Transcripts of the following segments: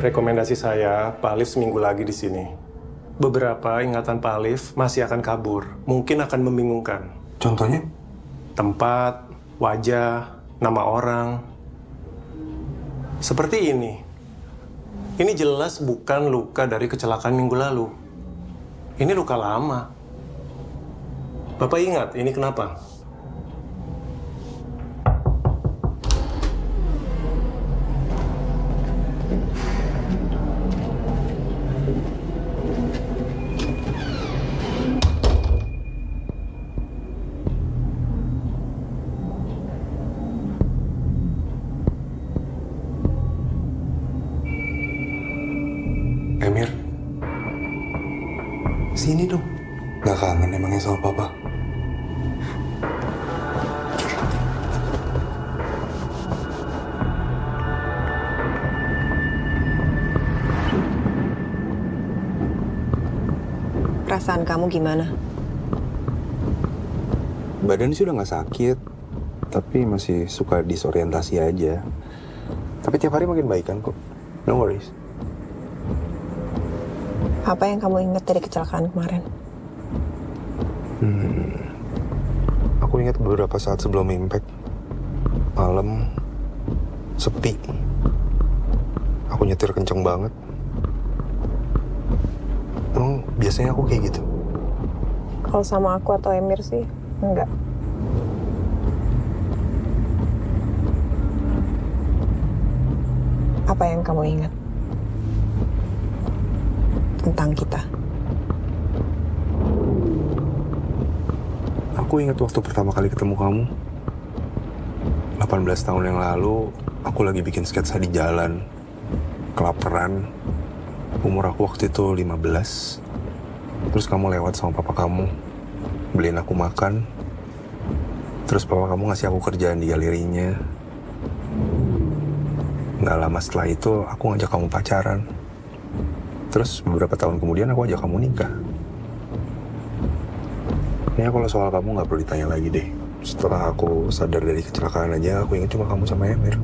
Rekomendasi saya, Pak Alif seminggu lagi di sini. Beberapa ingatan Pak Alif masih akan kabur, mungkin akan membingungkan. Contohnya? Tempat, wajah, nama orang. Seperti ini. Ini jelas bukan luka dari kecelakaan minggu lalu. Ini luka lama. Bapak ingat ini kenapa? Emir, sini dong. Gak kangen emangnya sama papa? Perasaan kamu gimana? Badan sih udah gak sakit, tapi masih suka disorientasi aja. Tapi tiap hari makin baik kan kok. No worries. Apa yang kamu ingat dari kecelakaan kemarin? Aku ingat beberapa saat sebelum impact. Malam, sepi. Aku nyetir kenceng banget. Emang biasanya aku kayak gitu? Kalau sama aku atau Emir sih, enggak. Apa yang kamu ingat tentang kita? Aku ingat waktu pertama kali ketemu kamu. 18 tahun yang lalu, aku lagi bikin sketsa di jalan. Kelaparan. Umur aku waktu itu 15. Terus kamu lewat sama papa kamu. Beliin aku makan. Terus papa kamu ngasih aku kerjaan di galerinya. Nggak lama setelah itu, aku ngajak kamu pacaran. Terus beberapa tahun kemudian aku ajak kamu nikah. Ya kalau soal kamu nggak perlu ditanya lagi deh. Setelah aku sadar dari kecelakaan aja, aku ingat cuma kamu sama Emir.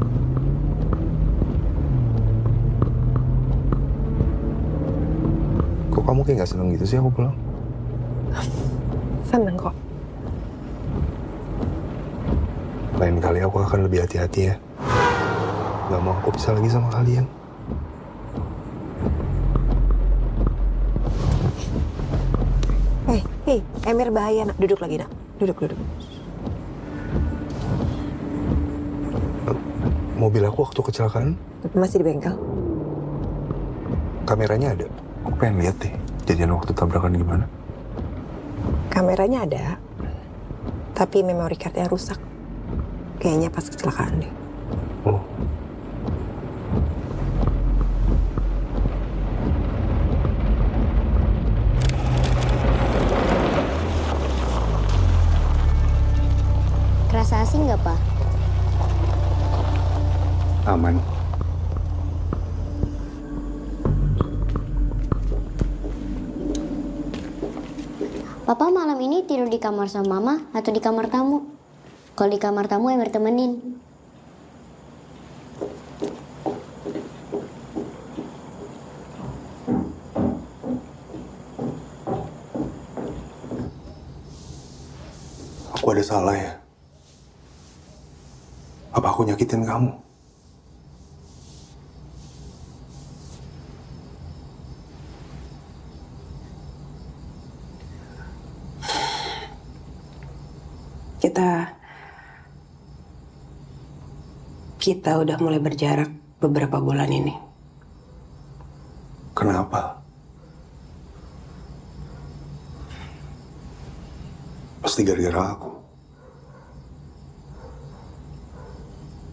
Kok kamu kayak nggak seneng gitu sih aku pulang? Seneng kok. Lain kali aku akan lebih hati-hati ya. Gak mau aku pisah lagi sama kalian. Hei, Emir bahaya, nak. Duduk lagi, nak. Duduk. Mobil aku waktu kecelakaan, Masih di bengkel? kameranya ada. Aku pengen lihat deh, kejadian waktu tabrakan gimana. Kameranya ada, tapi memory card-nya rusak. Kayaknya pas kecelakaan deh. Oh. Kerasa asing nggak, Pak? Aman. Papa malam ini tidur di kamar sama Mama atau di kamar tamu? Kalau di kamar tamu Emir temenin. Aku ada salah ya? Apa aku nyakitin kamu? Kita udah mulai berjarak beberapa bulan ini. Kenapa? Pasti gara-gara aku.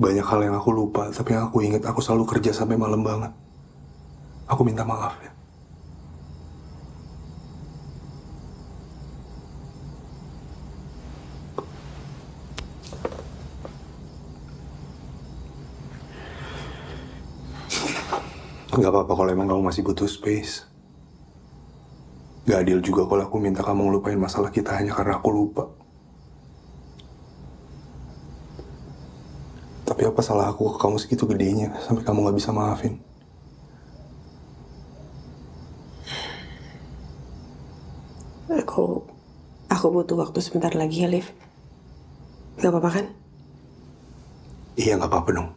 Banyak hal yang aku lupa, tapi yang aku ingat aku selalu kerja sampai malam banget. Aku minta maaf ya. Gak apa-apa kalau emang kamu masih butuh space. Gak adil juga kalau aku minta kamu ngelupain masalah kita hanya karena aku lupa. Tapi apa salah aku ke kamu segitu gedenya sampai kamu gak bisa maafin? Aku butuh waktu sebentar lagi ya, Liv. Gak apa-apa kan? Iya gak apa-apa dong.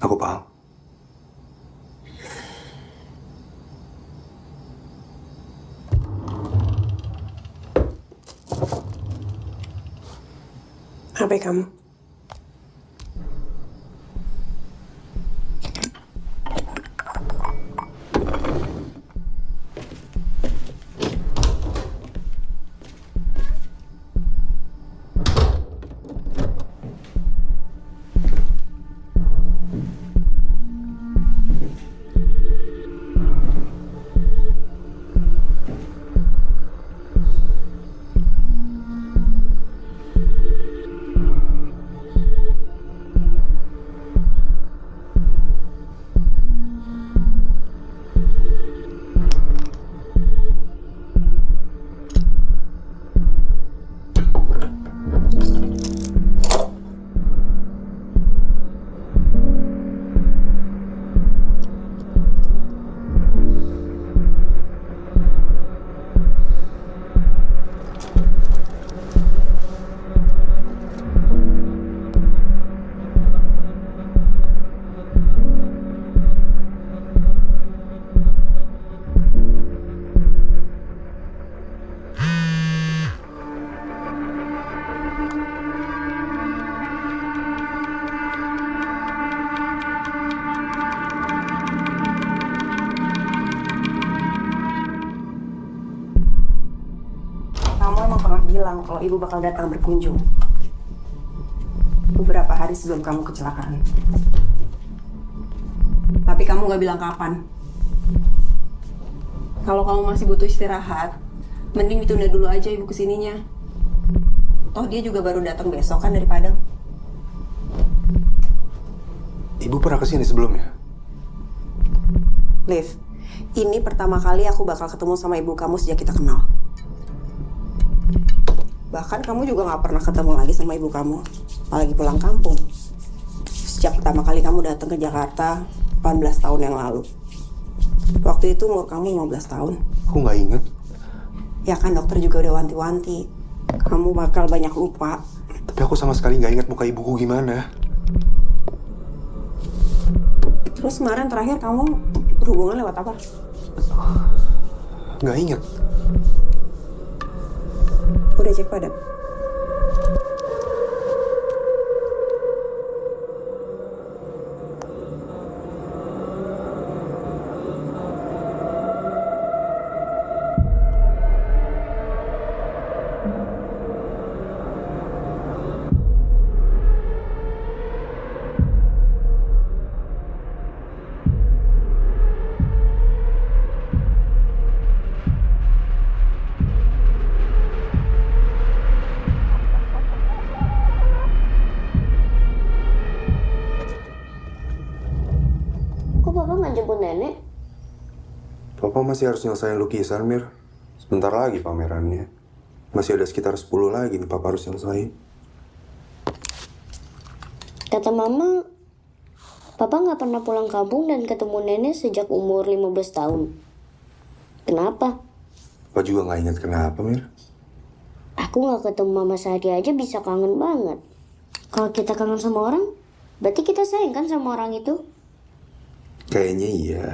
Aku paham. HP kamu. Kamu emang pernah bilang kalau ibu bakal datang berkunjung. Beberapa hari sebelum kamu kecelakaan. Tapi kamu gak bilang kapan. Kalau kamu masih butuh istirahat, mending ditunda dulu aja ibu kesininya. Toh dia juga baru datang besok kan dari Padang. Ibu pernah kesini sebelumnya? Liv, ini pertama kali aku bakal ketemu sama ibu kamu sejak kita kenal. Bahkan kamu juga gak pernah ketemu lagi sama ibu kamu, apalagi pulang kampung. Sejak pertama kali kamu datang ke Jakarta 18 tahun yang lalu. Waktu itu umur kamu 15 tahun. Aku nggak inget. Ya kan dokter juga udah wanti-wanti. Kamu bakal banyak lupa. Tapi aku sama sekali nggak inget muka ibuku gimana. Terus kemarin terakhir kamu berhubungan lewat apa? Nggak inget. Udah cek Padang? Kok Papa nggak jemput nenek? Papa masih harus nyelesain lukisan, Mir. Sebentar lagi pamerannya. Masih ada sekitar 10 lagi nih papa harus selesai. Kata mama, papa nggak pernah pulang kampung dan ketemu nenek sejak umur 15 tahun. Kenapa? Papa juga nggak ingat kenapa, Mir. Aku nggak ketemu mama sehari aja bisa kangen banget. Kalau kita kangen sama orang, berarti kita sayang kan sama orang itu? Kayaknya iya.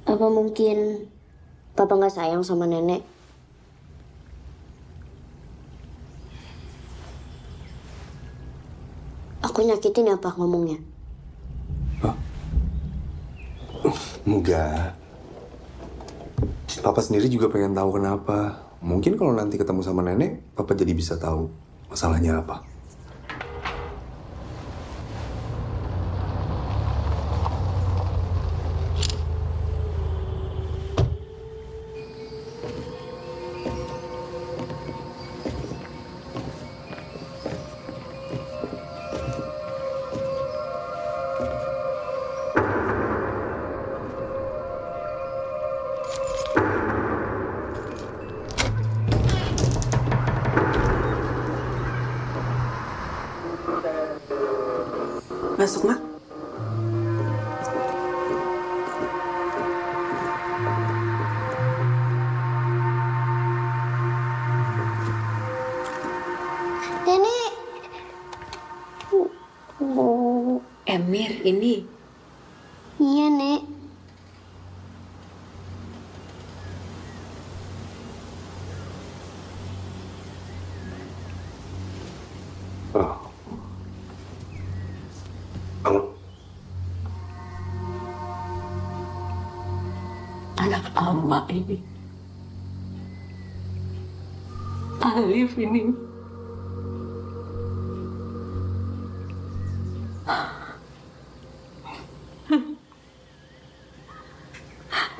Apa mungkin papa nggak sayang sama nenek? Aku nyakitin apa ngomongnya? Enggak. Papa sendiri juga pengen tahu kenapa. Mungkin kalau nanti ketemu sama nenek, papa jadi bisa tahu masalahnya apa. Masuk, Mak. Nenek. Emir, ini Iya, Nek. Oh. Bangun. anak ama ini. Alif ini.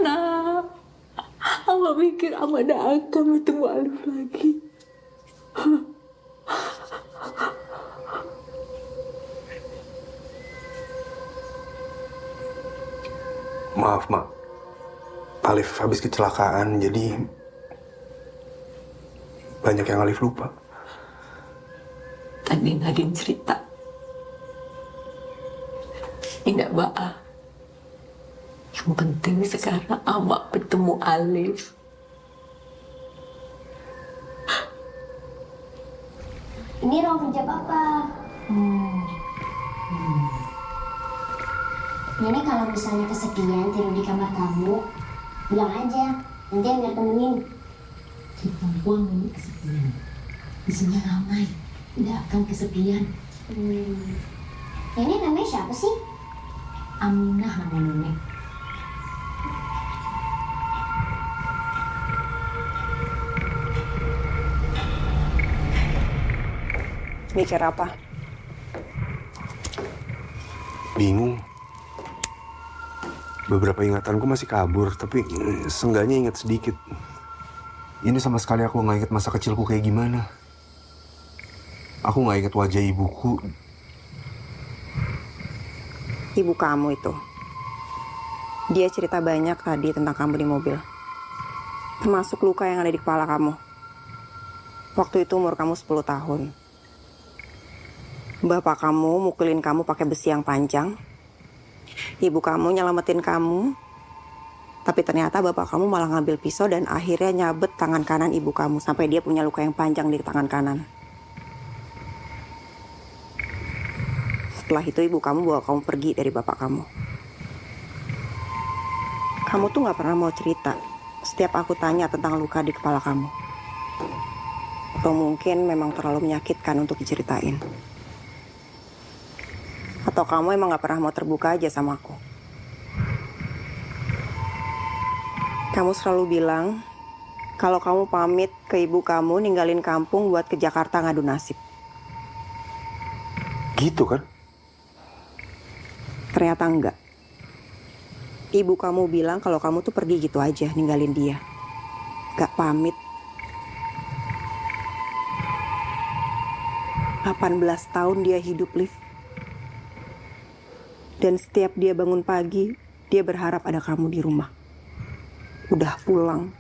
Nah, ama mikir ama tidak akan bertemu Alif lagi. Maaf, Mak. Alif habis kecelakaan, jadi banyak yang Alif lupa. Tadi Nadine cerita. Tidak ba'a. Yang penting sekarang ama bertemu Alif. Ini ruang kerja papa. Nenek kalau misalnya kesepian tidur di kamar kamu, bilang aja. Nanti Amir temenin. Di perempuan ini kesepian. Di sini ramai. Tidak akan kesepian. Nenek namanya siapa sih? Aminah nama nenek. Mikir apa? Bingung. Beberapa ingatanku masih kabur, tapi seenggaknya ingat sedikit. Ini sama sekali aku nggak ingat masa kecilku kayak gimana. Aku nggak ingat wajah ibuku. Ibu kamu itu. Dia cerita banyak tadi tentang kamu di mobil. Termasuk luka yang ada di kepala kamu. Waktu itu umur kamu 10 tahun. Bapak kamu mukulin kamu pakai besi yang panjang. Ibu kamu nyelamatin kamu. Tapi ternyata bapak kamu malah ngambil pisau dan akhirnya nyabet tangan kanan ibu kamu sampai dia punya luka yang panjang di tangan kanan. Setelah itu ibu kamu bawa kamu pergi dari bapak kamu. Kamu tuh gak pernah mau cerita setiap aku tanya tentang luka di kepala kamu. Atau mungkin memang terlalu menyakitkan untuk diceritain. Atau kamu emang gak pernah mau terbuka aja sama aku. Kamu selalu bilang kalau kamu pamit ke ibu kamu ninggalin kampung buat ke Jakarta ngadu nasib. Gitu kan? Ternyata enggak. Ibu kamu bilang kalau kamu tuh pergi gitu aja ninggalin dia. Gak pamit. 18 tahun dia hidup, Liv. Dan setiap dia bangun pagi, dia berharap ada kamu di rumah. Udah pulang.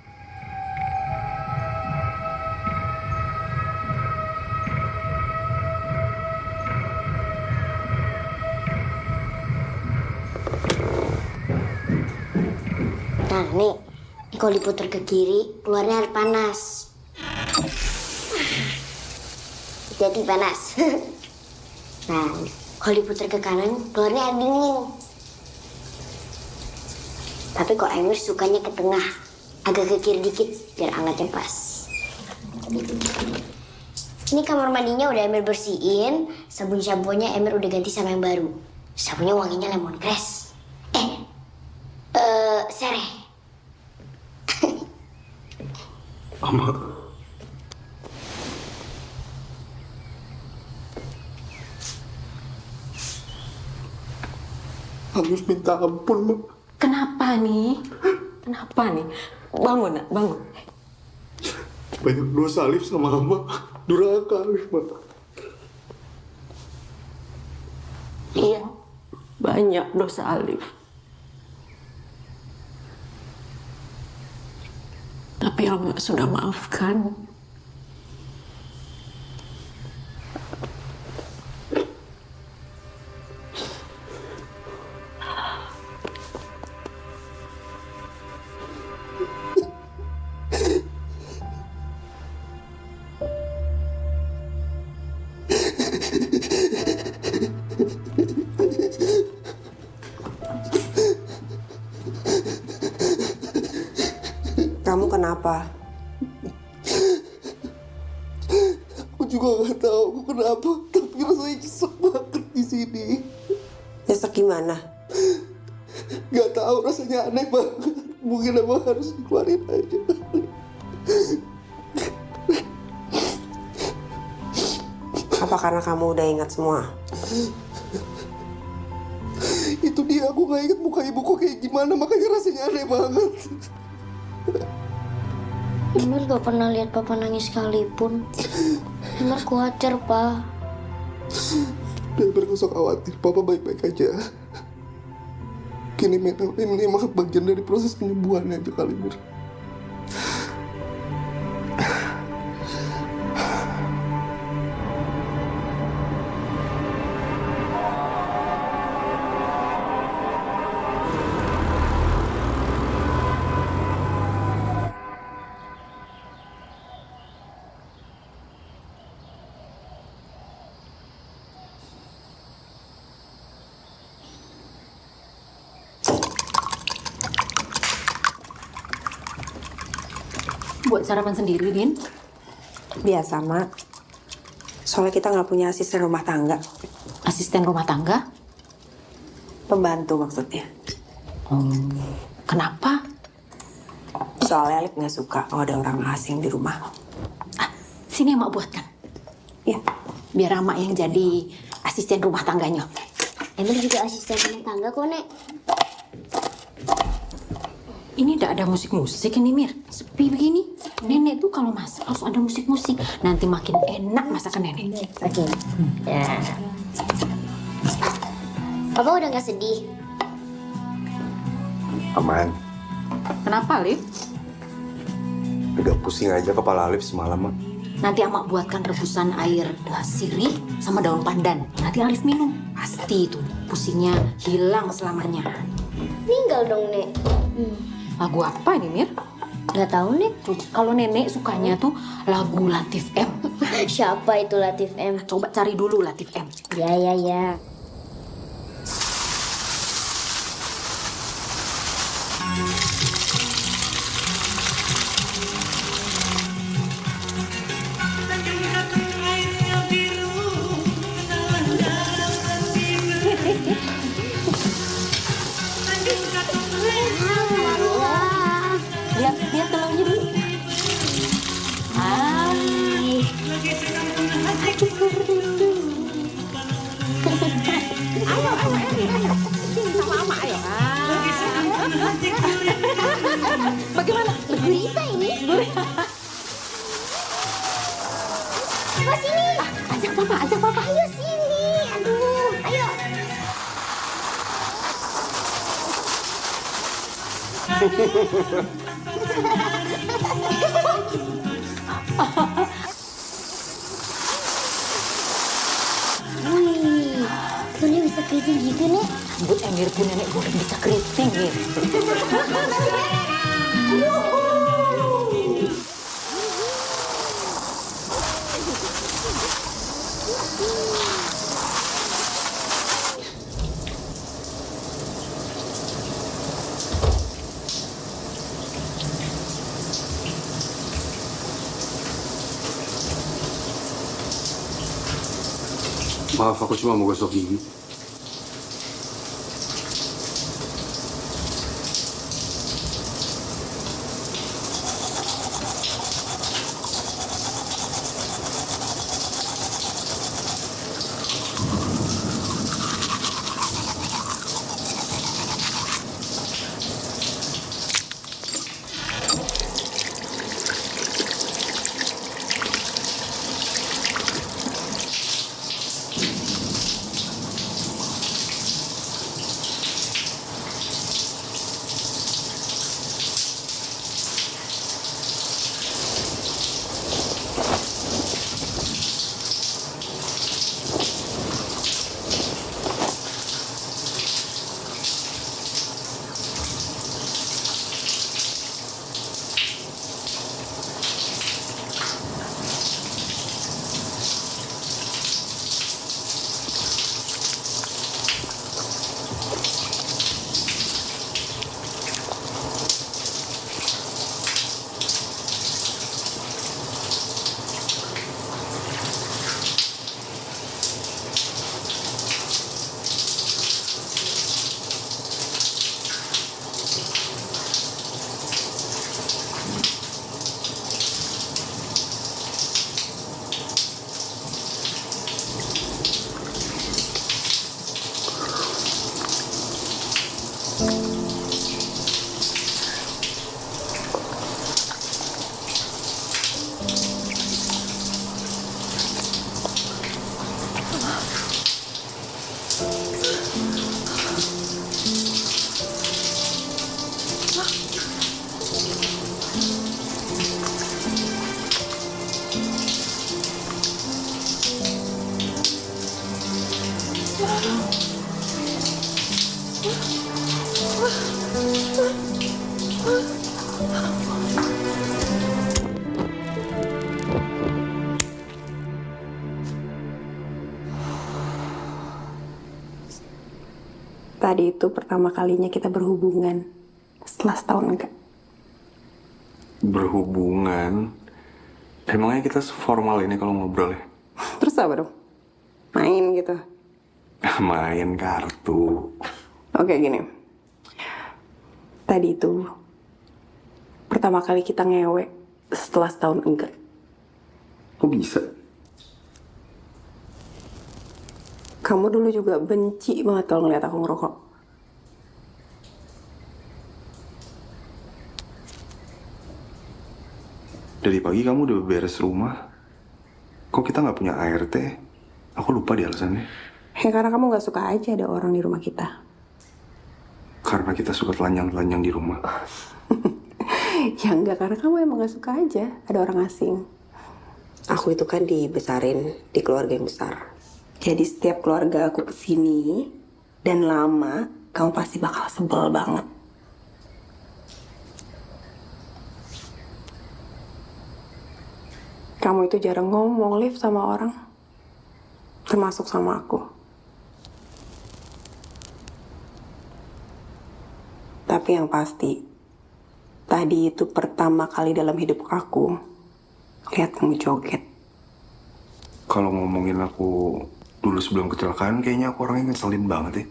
Nah, nih kalau diputar ke kiri, keluarnya air panas. Jadi panas. Nah, kalau diputar ke kanan, keluarnya air dingin. Tapi kok Emir sukanya ke tengah, agak ke kiri dikit, biar angetnya pas. Ini kamar mandinya udah Emir bersihin, sabun shampoo-nya Emir udah ganti sama yang baru. Sabunnya wanginya lemongrass. Sereh. Mama. Harus minta ampun, Ma. Kenapa nih? Kenapa nih? Bangun, nak, bangun. Banyak dosa Alif sama Mama. Durhaka Alif, Ma. Iya, banyak dosa Alif. Tapi Allah sudah maafkan. Kamu kenapa? Aku juga nggak tahu aku kenapa, tapi rasanya nyesek banget di sini. Nyesek gimana? Nggak tahu, rasanya aneh banget. Mungkin emang harus dikeluarin aja. Apa karena kamu udah ingat semua? Itu dia, aku nggak ingat muka ibuku kayak gimana, makanya rasanya aneh banget. Emir gak pernah lihat papa nangis sekalipun. Emir khawatir, Pa. Emir gak usah khawatir, Papa baik-baik aja. Ini memang bagian dari proses penyembuhannya aja kali, Mir. Buat sarapan sendiri, Din? Biasa, Mak. Soalnya kita nggak punya asisten rumah tangga. Asisten rumah tangga? Pembantu maksudnya. Kenapa? Soalnya Alif nggak suka kalau ada orang asing di rumah. Sini Mak buatkan. Ya. Biar Mak yang jadi asisten rumah tangganya. Emir juga asisten rumah tangga kok, Nek. Ini tidak ada musik-musik ini, Mir. Sepi begini. Nenek tuh kalau masak harus ada musik-musik. Nanti makin enak masakan nenek. Oke. Ya. Papa udah gak sedih? Aman. Kenapa, Lip? Agak pusing aja kepala Alif semalam, Ma. Nanti Amak buatkan rebusan air sirih sama daun pandan. Nanti Alif minum. Pasti itu pusingnya hilang selamanya. Meninggal dong, Nek. Lagu apa ini, Mir? Gak tahu, Nek. Coba, kalau nenek sukanya tuh lagu Latif M. Siapa itu Latif M? Coba cari dulu Latif M. Ya. Lihat telurnya dulu. Ayo. Sini sama Ama, ayo. Bagaimana? Gurita ini? Papa sini. Ajak papa. Ayo sini. Aduh, ayo. Wih, Tony bisa keriting gitu, Nek. Rambut Emir pun nenek boleh bisa keriting, Mir. Maaf, aku cuma mau gosok gigi. Tadi itu pertama kalinya kita berhubungan setelah setahun enggak. Berhubungan? Emangnya kita seformal ini kalau ngobrol ya? Terus apa dong? Main gitu. Main kartu. Oke gini. Tadi itu pertama kali kita ngewe setelah setahun enggak. Kok bisa? Kamu dulu juga benci banget kalau ngeliat aku ngerokok. Dari pagi kamu udah beres rumah. Kok kita nggak punya ART? Aku lupa di alasannya. Ya karena kamu gak suka aja ada orang di rumah kita. Karena kita suka telanjang-telanjang di rumah. Ya enggak, karena kamu emang gak suka aja ada orang asing. Aku itu kan dibesarin di keluarga yang besar. Jadi setiap keluarga aku kesini dan lama, kamu pasti bakal sebel banget. Kamu itu jarang ngomong, Liv, sama orang. Termasuk sama aku. Tapi yang pasti, tadi itu pertama kali dalam hidup aku lihat kamu joget. Kalau ngomongin aku dulu sebelum kecelakaan, kayaknya aku orangnya ngeselin banget ya.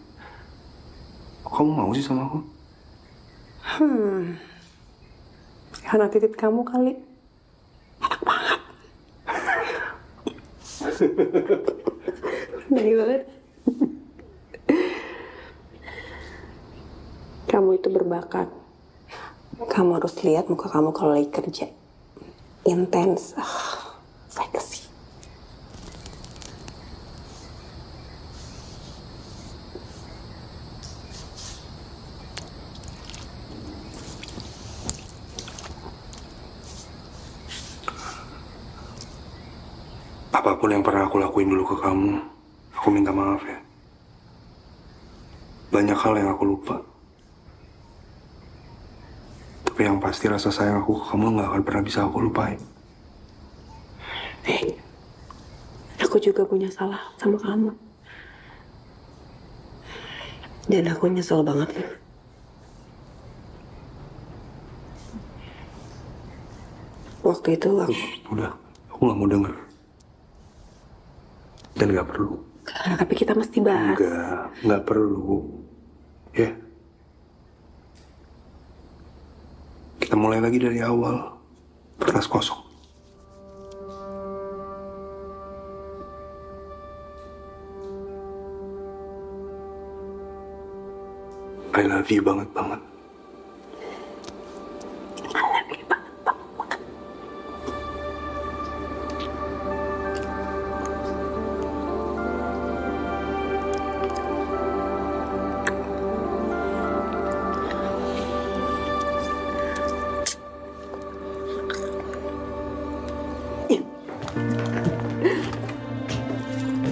Kok kamu mau sih sama aku? Karena titik kamu kali. Enak banget. Baik banget. Kamu itu berbakat. Kamu harus lihat muka kamu kalau lagi kerja. Intens. Seksi. Apapun yang pernah aku lakuin dulu ke kamu, aku minta maaf ya. Banyak hal yang aku lupa. Tapi yang pasti rasa sayang aku ke kamu nggak akan pernah bisa aku lupain. Aku juga punya salah sama kamu. Dan aku nyesel banget. Waktu itu aku... Udah, aku nggak mau denger. Dan nggak perlu. Tapi kita mesti bahas. Nggak perlu. Ya. Kita mulai lagi dari awal. Kertas kosong. I love you banget-banget.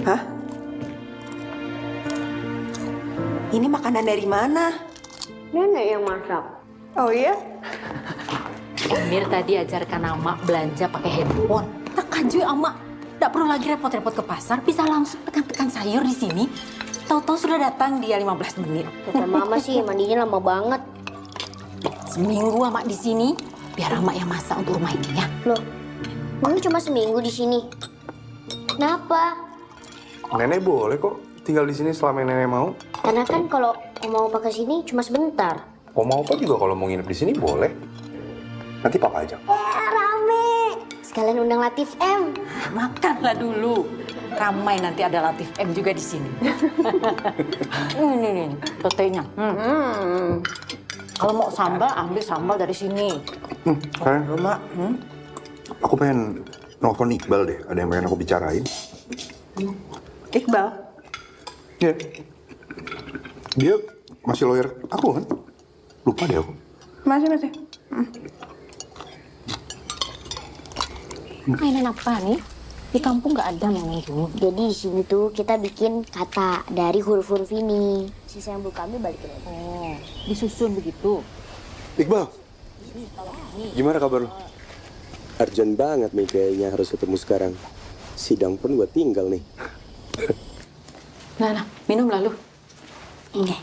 Hah? Ini makanan dari mana? Nenek yang masak. Oh iya? Emir tadi ajarkan Ama belanja pakai handphone. Tak aja Ama, tak perlu lagi repot-repot ke pasar, bisa langsung tekan-tekan sayur di sini. Tahu-tahu sudah datang dia 15 menit. Kata mama sih mandinya lama banget. Seminggu Ama di sini, biar Ama yang masak untuk rumah ini ya. Loh, mama cuma seminggu di sini. Kenapa? Nenek boleh kok tinggal di sini selama nenek mau. Karena kan kalau mau pakai sini cuma sebentar. Oma Opa juga kalau mau nginep di sini boleh. Nanti papa ajak. Rame. Sekalian undang Latif M. Makanlah dulu. Ramai nanti ada Latif M juga di sini. Ini tetenya. Kalau mau sambal, ambil sambal dari sini. Mak. Aku pengen nelfon Iqbal deh. Ada yang pengen aku bicarain. Iqbal? Iya. Dia masih lawyer aku kan? Lupa deh aku. Masih. Mainan apa nih? Di kampung nggak ada mainan gitu. Jadi di sini tuh kita bikin kata dari huruf-huruf ini. Sisa yang belum kami balikin lagi. Oh, disusun begitu. Iqbal, gimana kabar lo? Urgent banget nih kayaknya harus ketemu sekarang. Sidang pun gue tinggal nih. Nah, minum lalu. Ini.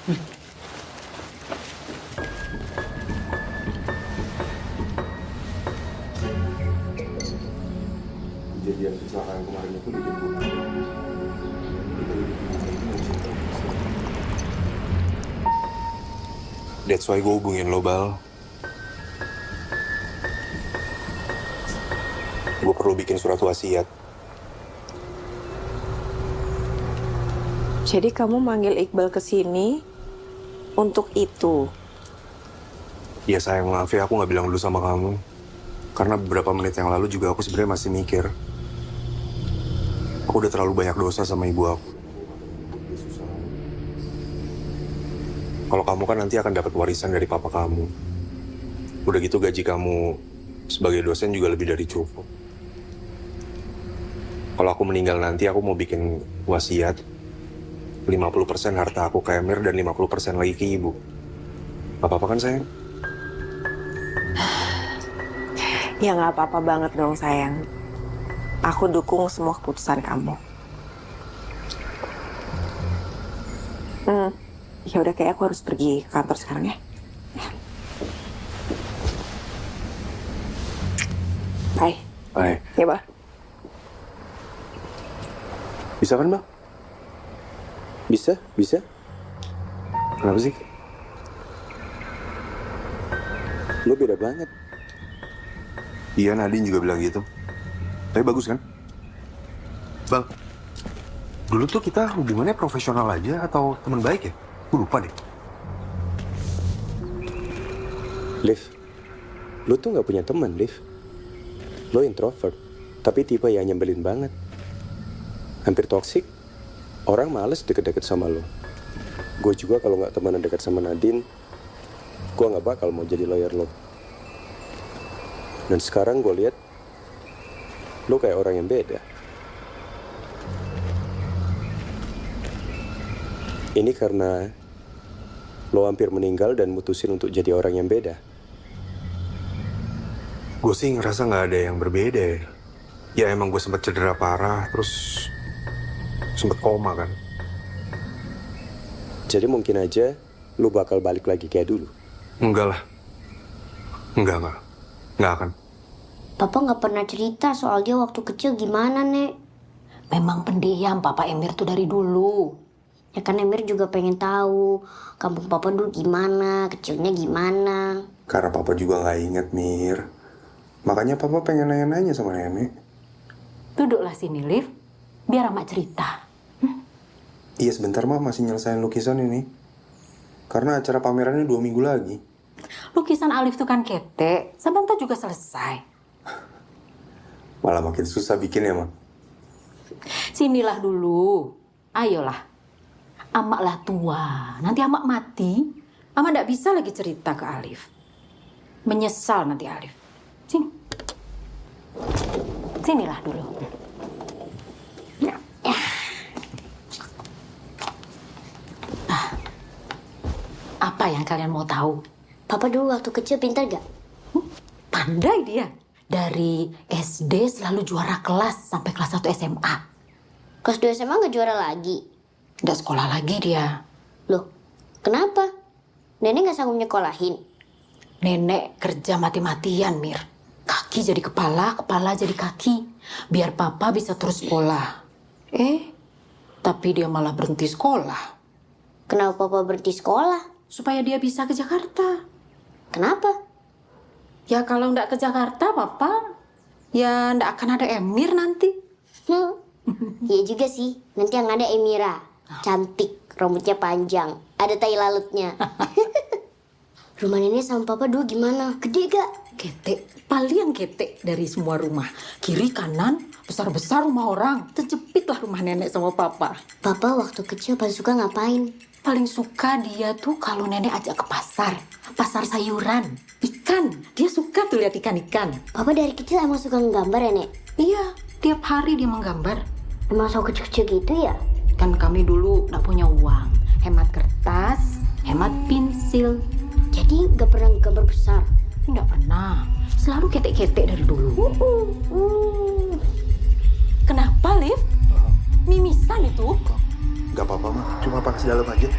Kejadian kecelakaan kemarin itu bikin gue. That's why gue hubungin lo, Bal. Gue perlu bikin surat wasiat. Jadi kamu manggil Iqbal ke sini untuk itu? Ya sayang, maaf ya aku nggak bilang dulu sama kamu. Karena beberapa menit yang lalu juga aku sebenarnya masih mikir. Aku udah terlalu banyak dosa sama ibu aku. Kalau kamu kan nanti akan dapat warisan dari papa kamu. Udah gitu gaji kamu sebagai dosen juga lebih dari cukup. Kalau aku meninggal nanti aku mau bikin wasiat 50% harta aku ke Emir dan 50% lagi ke ibu. Gak apa-apa kan sayang? Ya nggak apa-apa banget dong sayang. Aku dukung semua keputusan kamu. Ya udah kayak aku harus pergi ke kantor sekarang ya. Bye. Bye. Ya, Bang. Bisa kan, Bang? Bisa. Kenapa sih? Lo beda banget. Iya, Nadine juga bilang gitu. Tapi bagus kan? Bang, dulu tuh kita hubungannya profesional aja atau teman baik ya? Gue lupa deh. Liv, lo tuh nggak punya teman, Liv. Lo introvert, tapi tipe yang nyebelin banget. Hampir toksik. Orang males deket-deket sama lo. Gue juga kalau nggak temenan dekat sama Nadine, gue nggak bakal mau jadi lawyer lo. Dan sekarang gue lihat, lo kayak orang yang beda. Ini karena lo hampir meninggal dan mutusin untuk jadi orang yang beda. Gue sih ngerasa nggak ada yang berbeda ya. Ya emang gue sempat cedera parah, terus sempat koma kan. Jadi mungkin aja lo bakal balik lagi kayak dulu. Enggak lah. Enggak. Nggak akan. Papa nggak pernah cerita soal dia waktu kecil gimana, Nek. Memang pendiam Papa Emir tuh dari dulu. Ya kan Emir juga pengen tahu kampung papa dulu gimana, kecilnya gimana. Karena papa juga nggak inget, Mir. Makanya papa pengen nanya-nanya sama nenek. Duduklah sini, Liv. Biar Amak cerita. Iya sebentar mah masih nyelesain lukisan ini. Karena acara pamerannya 2 minggu lagi. Lukisan Alif tuh kan ketek. Sebentar juga selesai. Malah makin susah bikin ya, Mak. Sinilah dulu. Ayolah. Amak lah tua. Nanti Amak mati. Amak nggak bisa lagi cerita ke Alif. Menyesal nanti Alif. Sini. Sinilah dulu. Ya. Apa yang kalian mau tahu? Papa dulu waktu kecil pintar gak? Pandai dia. Dari SD selalu juara kelas sampai kelas 1 SMA. Kelas 2 SMA gak juara lagi? Nggak sekolah lagi dia. Loh, kenapa? Nenek gak sanggup nyekolahin? Nenek kerja mati-matian, Mir. Kaki jadi kepala, kepala jadi kaki. Biar papa bisa terus sekolah. Tapi dia malah berhenti sekolah. Kenapa papa berhenti sekolah? Supaya dia bisa ke Jakarta. Kenapa? Ya kalau nggak ke Jakarta, papa, ya nggak akan ada Emir nanti. Iya juga sih, nanti yang ada Emira. Cantik, rambutnya panjang, ada tai lalatnya. Rumah nenek sama papa dulu gimana? Gede gak? Ketek, paling ketek dari semua rumah. Kiri, kanan, besar-besar rumah orang. Terjepitlah rumah nenek sama papa. Papa waktu kecil paling suka ngapain? Paling suka dia tuh kalau nenek ajak ke pasar. Pasar sayuran, ikan. Dia suka tuh lihat ikan-ikan. Papa dari kecil emang suka nggambar ya, Nek? Iya, tiap hari dia menggambar. Emang so kecil-kecil gitu ya? Kan kami dulu nggak punya uang. Hemat kertas, hemat pensil. Jadi gak pernah gambar besar? Nggak pernah. Selalu ketek-ketek dari dulu. Kenapa, Liv? Mimisan itu? Gak apa-apa, Mak. Cuma panas dalam aja.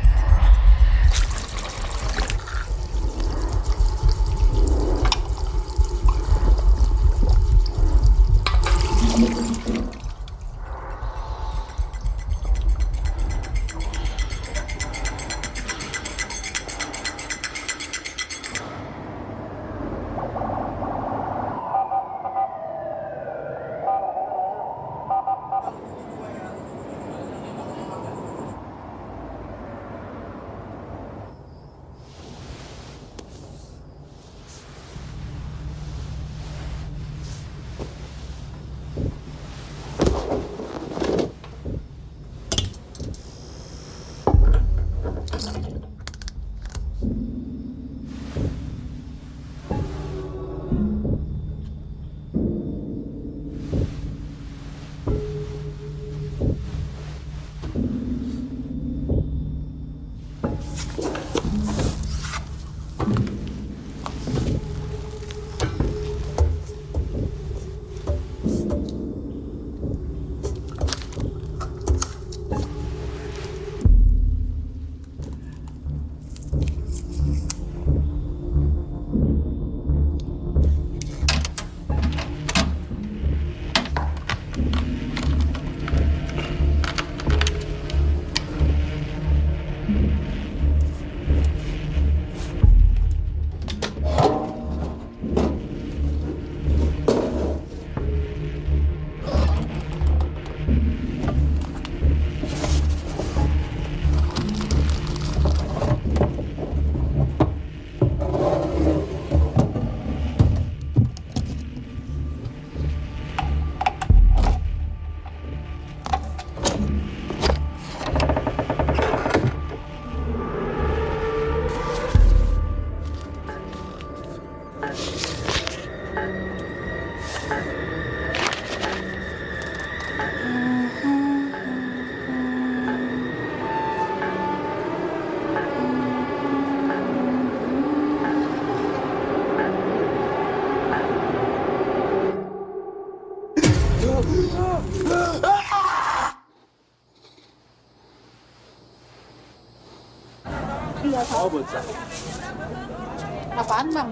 Apaan, Bang?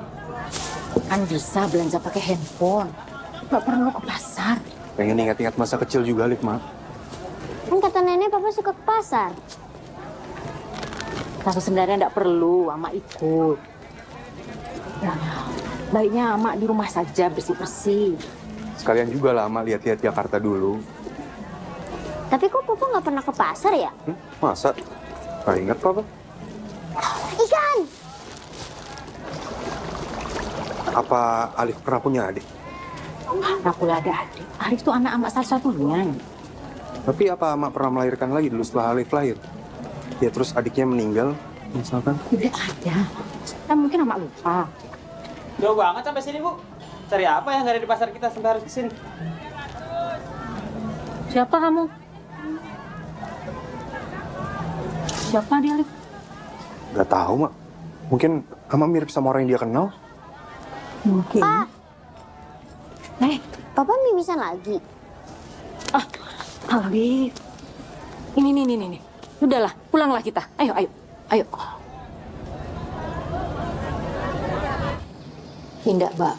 Kan bisa belanja pakai handphone. Nggak perlu ke pasar. Pengen ingat-ingat masa kecil juga, Liv, Mak. Kan kata nenek papa suka ke pasar. Tapi sebenarnya enggak perlu Ama ikut. Baiknya Ama di rumah saja bersih-bersih. Sekalian juga lah Ama lihat-lihat Jakarta dulu. Tapi kok papa nggak pernah ke pasar ya? Masa? Gak ingat Papa? Ikan! Apa Alif pernah punya adik? Aku lah ada adik. Arif tuh anak Ama satu-satunya. Tapi apa Ama pernah melahirkan lagi dulu setelah Alif lahir? Ya terus adiknya meninggal, misalkan? Tidak ada. Kan mungkin Ama lupa. Jauh banget sampai sini, Bu. Cari apa yang nggak ada di pasar kita sampai harus kesini? Siapa kamu? Siapa dia, Alif? Gak tahu Mak. Mungkin Ama mirip sama orang yang dia kenal. Mungkin. Papa mimisan lagi. Alif. Ini. Udahlah, pulanglah kita. Ayo. Tidak, Mbak.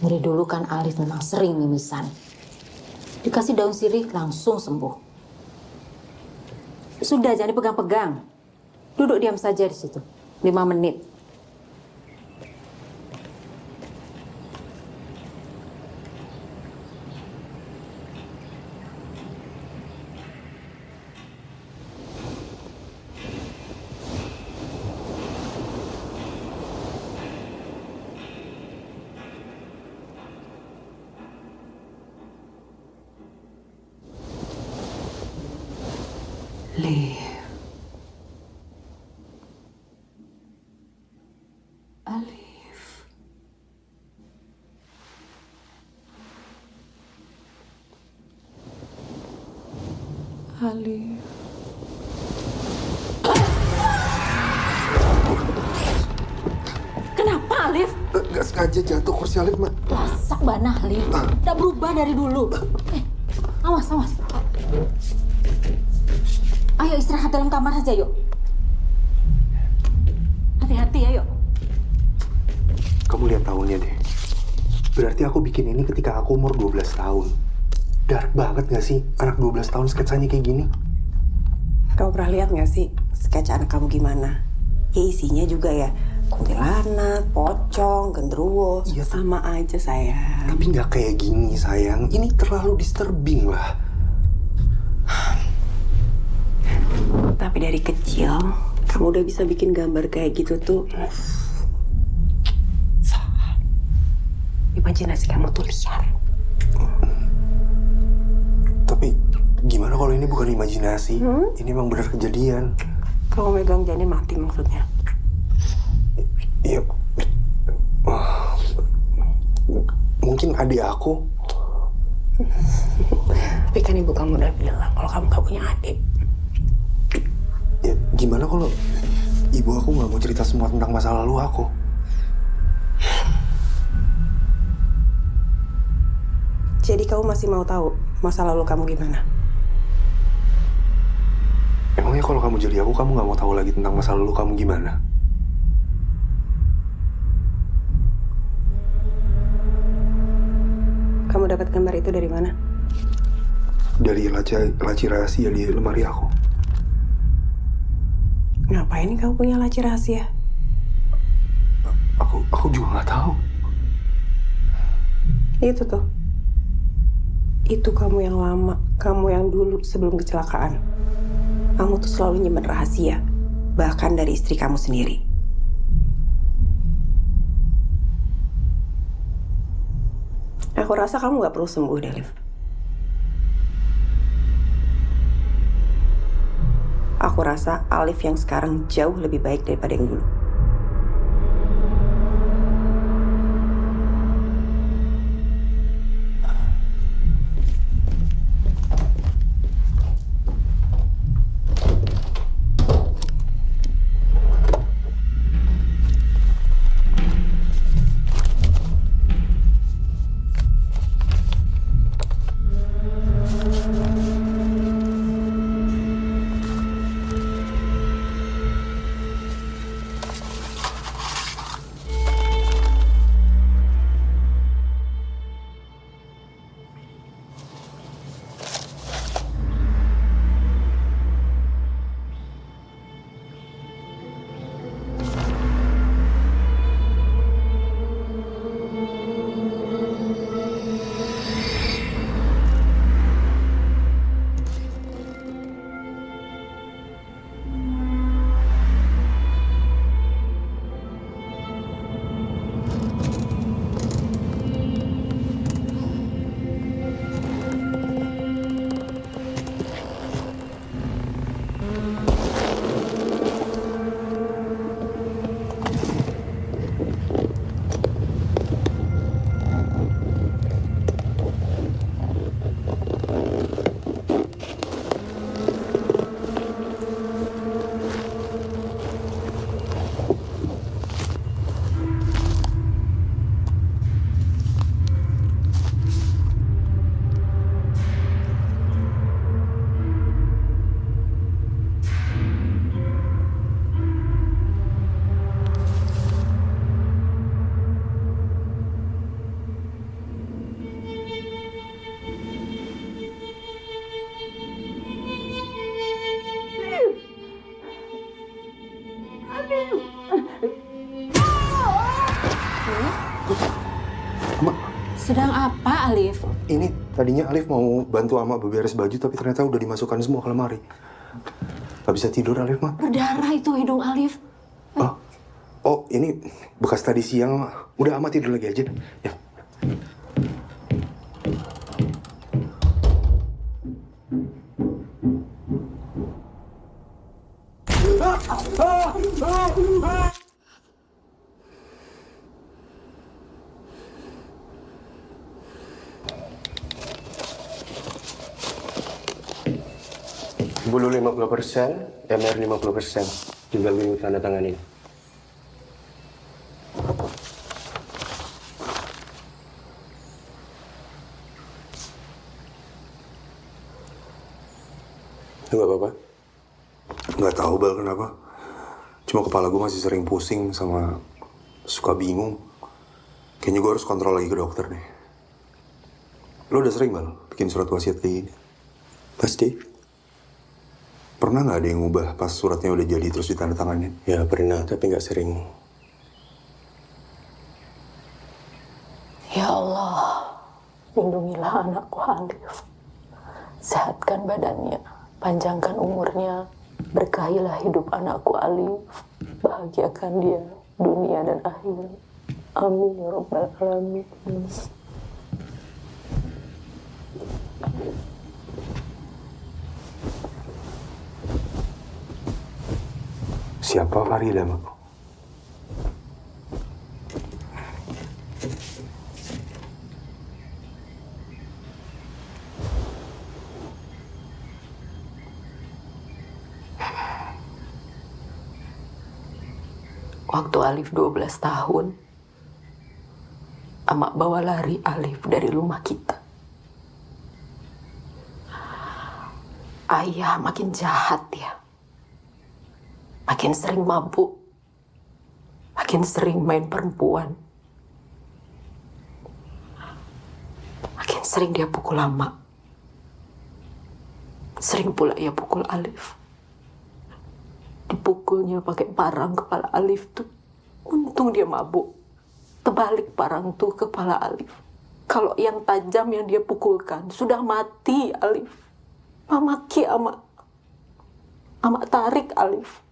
Dari dulu kan Alif memang sering mimisan. Dikasih daun sirih langsung sembuh. Sudah, jangan dipegang-pegang. Duduk diam saja di situ. 5 menit. Alif. Kenapa, Alif? Gak sengaja jatuh kursi Alif, Mak. Lasak banah, Alif. Udah berubah dari dulu. Awas. Ayo istirahat dalam kamar saja, yuk. Hati-hati, ayo. Kamu lihat tahunnya deh. Berarti aku bikin ini ketika aku umur 12 tahun. Dark banget gak sih anak 12 tahun sketsanya kayak gini? Kamu pernah lihat nggak sih sketch anak kamu gimana? Ya isinya juga ya kuntilanak, pocong, genderuwo. Iya, sama aja sayang. Tapi nggak kayak gini sayang. Ini terlalu disturbing lah. Tapi dari kecil kamu udah bisa bikin gambar kayak gitu tuh. Imajinasi kamu tuh liar. Tapi gimana kalau ini bukan imajinasi? Ini emang benar kejadian. Kamu megang janin mati maksudnya? Iya. Mungkin adik aku. Tapi kan ibu kamu udah bilang kalau kamu gak punya adik. Ya, gimana kalau ibu aku nggak mau cerita semua tentang masa lalu aku? Jadi kamu masih mau tahu masa lalu kamu gimana? Emangnya kalau kamu jadi aku, kamu nggak mau tahu lagi tentang masa lalu kamu gimana? Kamu dapat gambar itu dari mana? Dari laci rahasia di lemari aku. Ngapain kamu punya laci rahasia? Aku juga nggak tahu. Itu tuh. Itu kamu yang lama, kamu yang dulu sebelum kecelakaan. Kamu tuh selalu nyimpen rahasia, bahkan dari istri kamu sendiri. Aku rasa kamu nggak perlu sembuh, Alif. Aku rasa Alif yang sekarang jauh lebih baik daripada yang dulu. Mak, Sedang apa, Alif? ini tadinya Alif mau bantu Ama beberes baju, tapi ternyata udah dimasukkan semua ke lemari. Gak bisa tidur Alif, Mak. Berdarah itu hidung Alif. Oh, ini bekas tadi siang, Mak. Udah Ama tidur lagi aja. Ya. Bulu 50%, MR 50%. Tinggal minggu tanda tangan ini. Nggak apa-apa. Nggak tahu, Bal, kenapa. Cuma kepala gue masih sering pusing sama suka bingung. Kayaknya gue harus kontrol lagi ke dokter nih. Lo udah sering, Bal, bikin surat wasiat kayak gini? Pasti? Pernah nggak ada yang ngubah pas suratnya udah jadi terus ditandatanganin? Ya pernah, tapi nggak sering. Ya Allah, lindungilah anakku Alif. Sehatkan badannya, panjangkan umurnya, berkahilah hidup anakku Alif. Bahagiakan dia dunia dan akhirat. Amin ya Rabbal Alamin. Siapa Farida, Mak? Waktu Alif 12 tahun, Amak bawa lari Alif dari rumah kita. Ayah makin jahat ya. Makin sering mabuk. Makin sering main perempuan. Makin sering dia pukul Amak. Sering pula ia pukul Alif. Dipukulnya pakai parang kepala Alif tuh. Untung dia mabuk. Terbalik parang tuh kepala Alif. Kalau yang tajam yang dia pukulkan, sudah mati Alif. Mamaki Amak. Amak tarik Alif.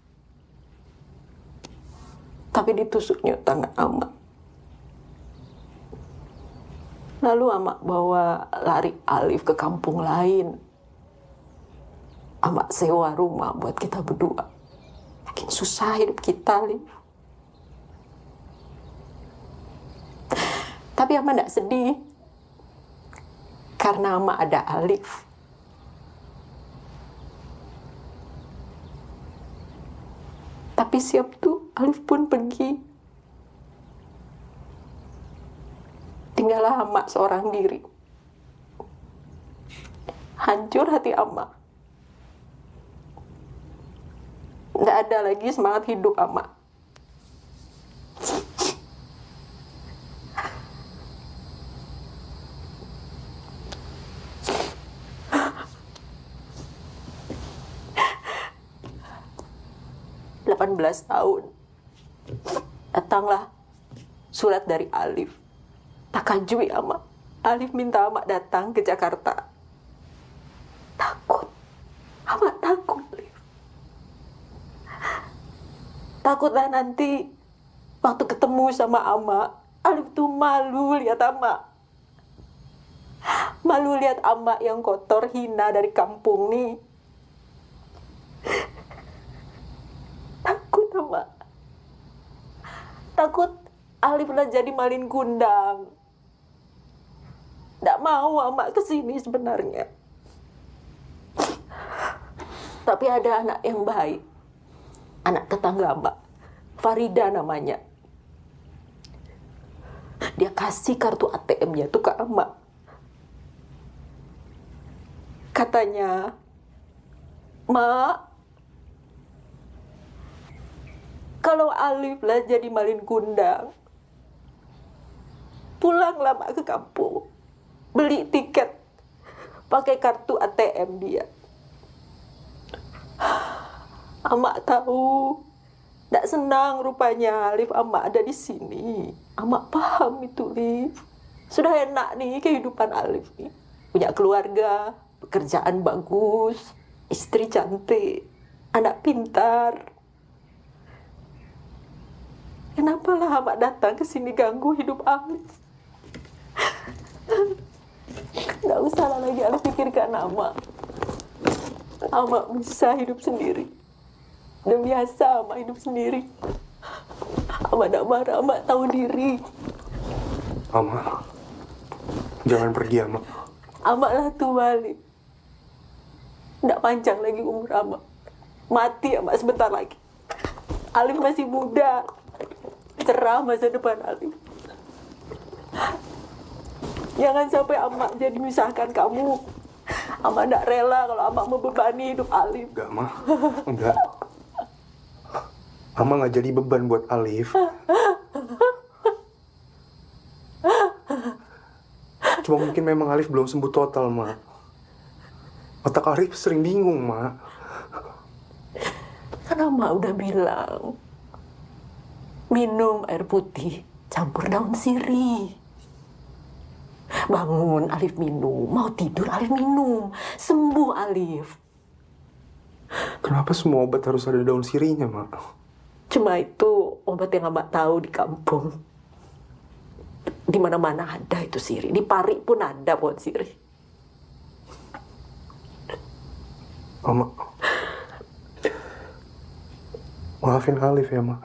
Tapi ditusuknya tangan Amak. Lalu Amak bawa lari Alif ke kampung lain. Amak sewa rumah buat kita berdua. Makin susah hidup kita, Alif. Tapi Amak tidak sedih. Karena Amak ada Alif. Tapi siap tuh, Alif pun pergi. Tinggallah Amak seorang diri. Hancur hati Amak. Nggak ada lagi semangat hidup Amak. Tahun datanglah surat dari Alif. Takajui Amak. Alif minta Amak datang ke Jakarta. Takut. Amak takut, Alif. Takutlah nanti waktu ketemu sama Amak, Alif tuh malu lihat Amak. Malu lihat Amak yang kotor hina dari kampung nih. Takut Amak. Takut Alif lah jadi malin kundang. Nggak mau Amak kesini sebenarnya. Tapi ada anak yang baik. Anak tetangga Amak. Farida namanya. Dia kasih kartu ATM-nya tuh ke Amak. Katanya, Mak, kalau Alif lah jadi malin kundang, pulanglah Mak ke kampung. Beli tiket pakai kartu ATM dia. Amak tahu, tidak senang rupanya Alif Amak ada di sini. Amak paham itu, Alif. Sudah enak nih kehidupan Alif nih. Punya keluarga, pekerjaan bagus, istri cantik, anak pintar. Kenapa lah Amak datang ke sini ganggu hidup Alif? Nggak usah lah lagi Alif pikirkan Amak. Amak bisa hidup sendiri. Udah biasa Amak hidup sendiri. Amak nggak marah, Amak tahu diri. Amak, jangan pergi, Amak. Amak lah tua, Alif. Nggak panjang lagi umur Amak. Mati Amak sebentar lagi. Alif masih muda. Cerah masa depan Alif. Jangan sampai Amak jadi memisahkan kamu. Amak nggak rela kalau Amak membebani hidup Alif. Enggak, Ma. Enggak. Amak nggak jadi beban buat Alif. Cuma mungkin memang Alif belum sembuh total, Ma. Otak Alif sering bingung, Ma. Kan Amak udah bilang, minum air putih campur daun sirih. Bangun, Alif minum. Mau tidur, Alif minum. Sembuh, Alif. Kenapa semua obat harus ada daun sirihnya, Ma? Cuma itu obat yang Amak tahu di kampung. Di mana-mana ada itu sirih. Di Pari pun ada pohon sirih. Amak, maafin Alif ya, Ma.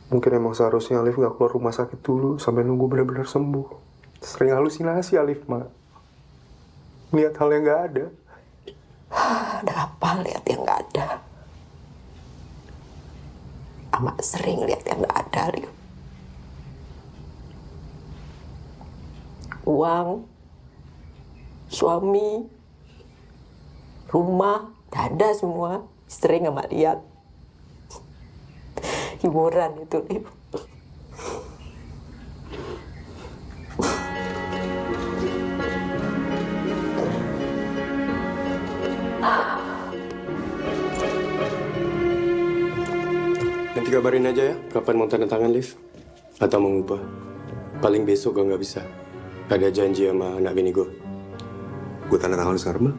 Mungkin emang seharusnya Alif gak keluar rumah sakit dulu sampai nunggu benar-benar sembuh. Sering halusinasi Alif, Ma. Lihat hal yang gak ada. Ada apa lihat yang gak ada? Amak sering lihat yang gak ada, Alif. Uang, suami, rumah, ada semua. Sering Amak lihat. Hiburan itu, Alif. Nanti kabarin aja ya, kapan mau tanda tangan, Liv. Atau mau ngubah. Paling besok gue nggak bisa. Ada janji sama anak bini gue. Gue tanda tangan sekarang, Ma.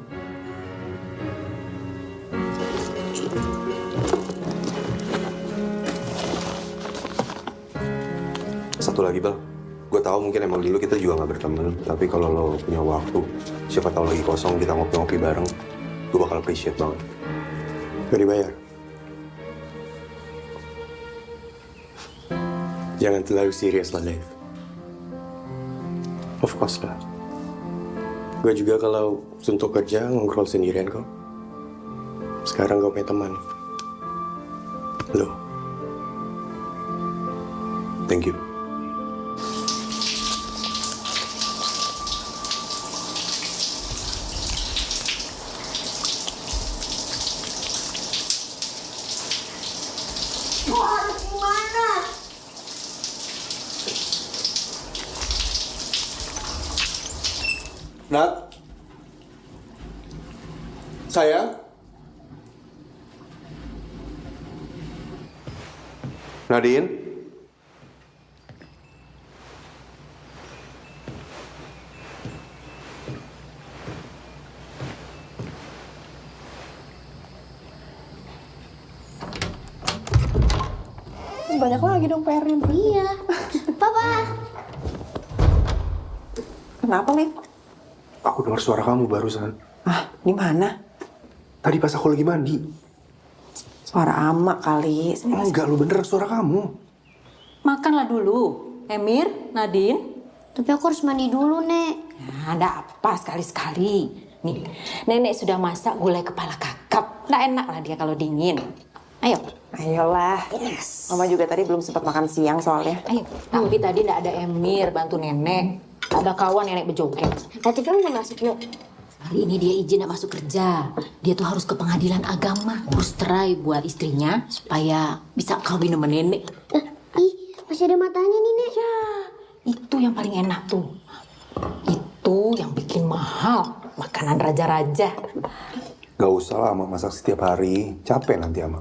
Satu lagi, Bal. Gue tahu mungkin emang dulu kita juga nggak berteman. Tapi kalau lo punya waktu, siapa tahu lagi kosong, kita ngopi-ngopi bareng. Gue bakal appreciate banget. Gak dibayar. Jangan terlalu serius lah, Liv. Of course lah. Gue juga kalau untuk kerja ngobrol sendirian kok. Sekarang gue punya teman. Lo. Thank you. Nat, sayang, Nadine, Banyak lagi dong PR-nya. Iya. Papa. Kenapa, Liv? aku dengar suara kamu barusan. Ah, di mana? Tadi pas aku lagi mandi. Suara Amak kali. Enggak, lu bener suara kamu. Makanlah dulu. Emir, Nadine. Tapi aku harus mandi dulu, Nek. Nah, ada apa sekali-sekali. Nih, nenek sudah masak gulai kepala kakap. Nggak enak lah dia kalau dingin. Ayo. Ayolah. Yes. Mama juga tadi belum sempat makan siang soalnya. Ayo. Tapi tadi nggak ada Emir bantu nenek. Ada kawan nenek berjoget. Nanti kamu mau masuk yuk. Hari ini dia izin nggak masuk kerja. Dia tuh harus ke pengadilan agama. Terus cerai buat istrinya supaya bisa kawin sama nenek. Ih, masih ada matanya nih, Nek. Ya, itu yang paling enak tuh. Itu yang bikin mahal. Makanan raja-raja. Gak usah lah, Ama masak setiap hari. Capek nanti, Ama.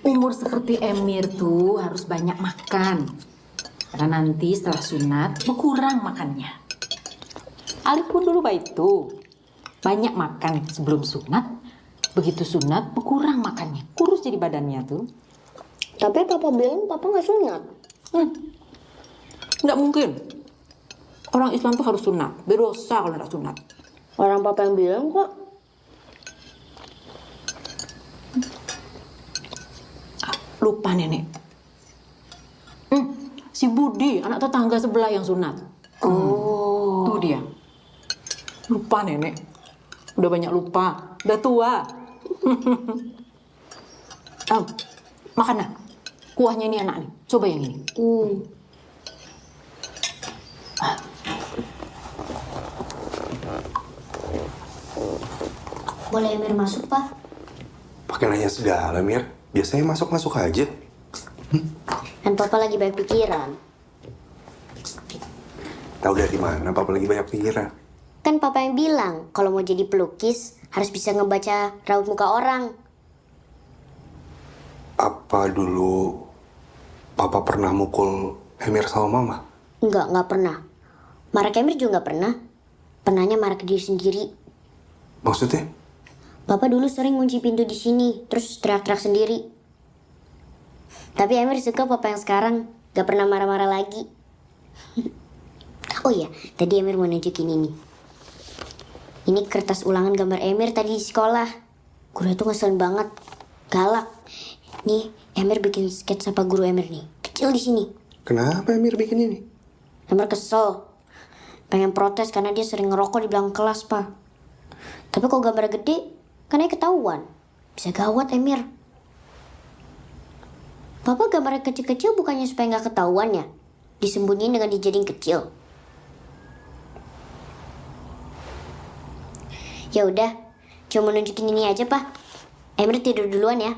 Umur seperti Emir tuh harus banyak makan. Karena nanti setelah sunat berkurang makannya. Alif pun dulu begitu. Banyak makan sebelum sunat. Begitu sunat berkurang makannya. Kurus jadi badannya tuh. Tapi papa bilang papa nggak sunat. Nggak mungkin. Orang Islam tuh harus sunat. Berdosa kalau nggak sunat. Orang papa yang bilang kok. Lupa nenek. Si Budi, anak tetangga sebelah yang sunat. Oh. Tuh dia. Lupa nenek. Udah banyak lupa. Udah tua. Makan nah. Kuahnya ini enak nih. Coba yang ini. Boleh Emir masuk, Pak? Pakai nanya segala, Mir. Biasanya masuk-masuk aja. Kan papa lagi banyak pikiran. Tahu dari mana Papa lagi banyak pikiran? Kan papa yang bilang kalau mau jadi pelukis harus bisa ngebaca raut muka orang. Apa dulu Papa pernah mukul Emir sama Mama? Nggak pernah. Marah ke Emir juga nggak pernah. Pernahnya marah ke diri sendiri. Maksudnya? Papa dulu sering kunci pintu di sini, terus teriak-teriak sendiri. Tapi Emir suka papa yang sekarang, gak pernah marah-marah lagi. Oh iya, tadi Emir mau nunjukin ini. Ini kertas ulangan gambar Emir tadi di sekolah. Guru itu ngeselin banget, galak. Nih, Emir bikin sketsa apa guru Emir nih, kecil di sini. Kenapa Emir bikin ini? Emir kesel, pengen protes karena dia sering ngerokok di belakang kelas, Pak. Tapi kalau gambar gede, kan ketahuan. Bisa gawat, Emir. Papa gambarnya kecil-kecil bukannya supaya nggak ketahuan ya? Disembunyiin dengan dijadiin kecil. Ya udah, cuma nunjukin ini aja, Pak. Emir tidur duluan ya.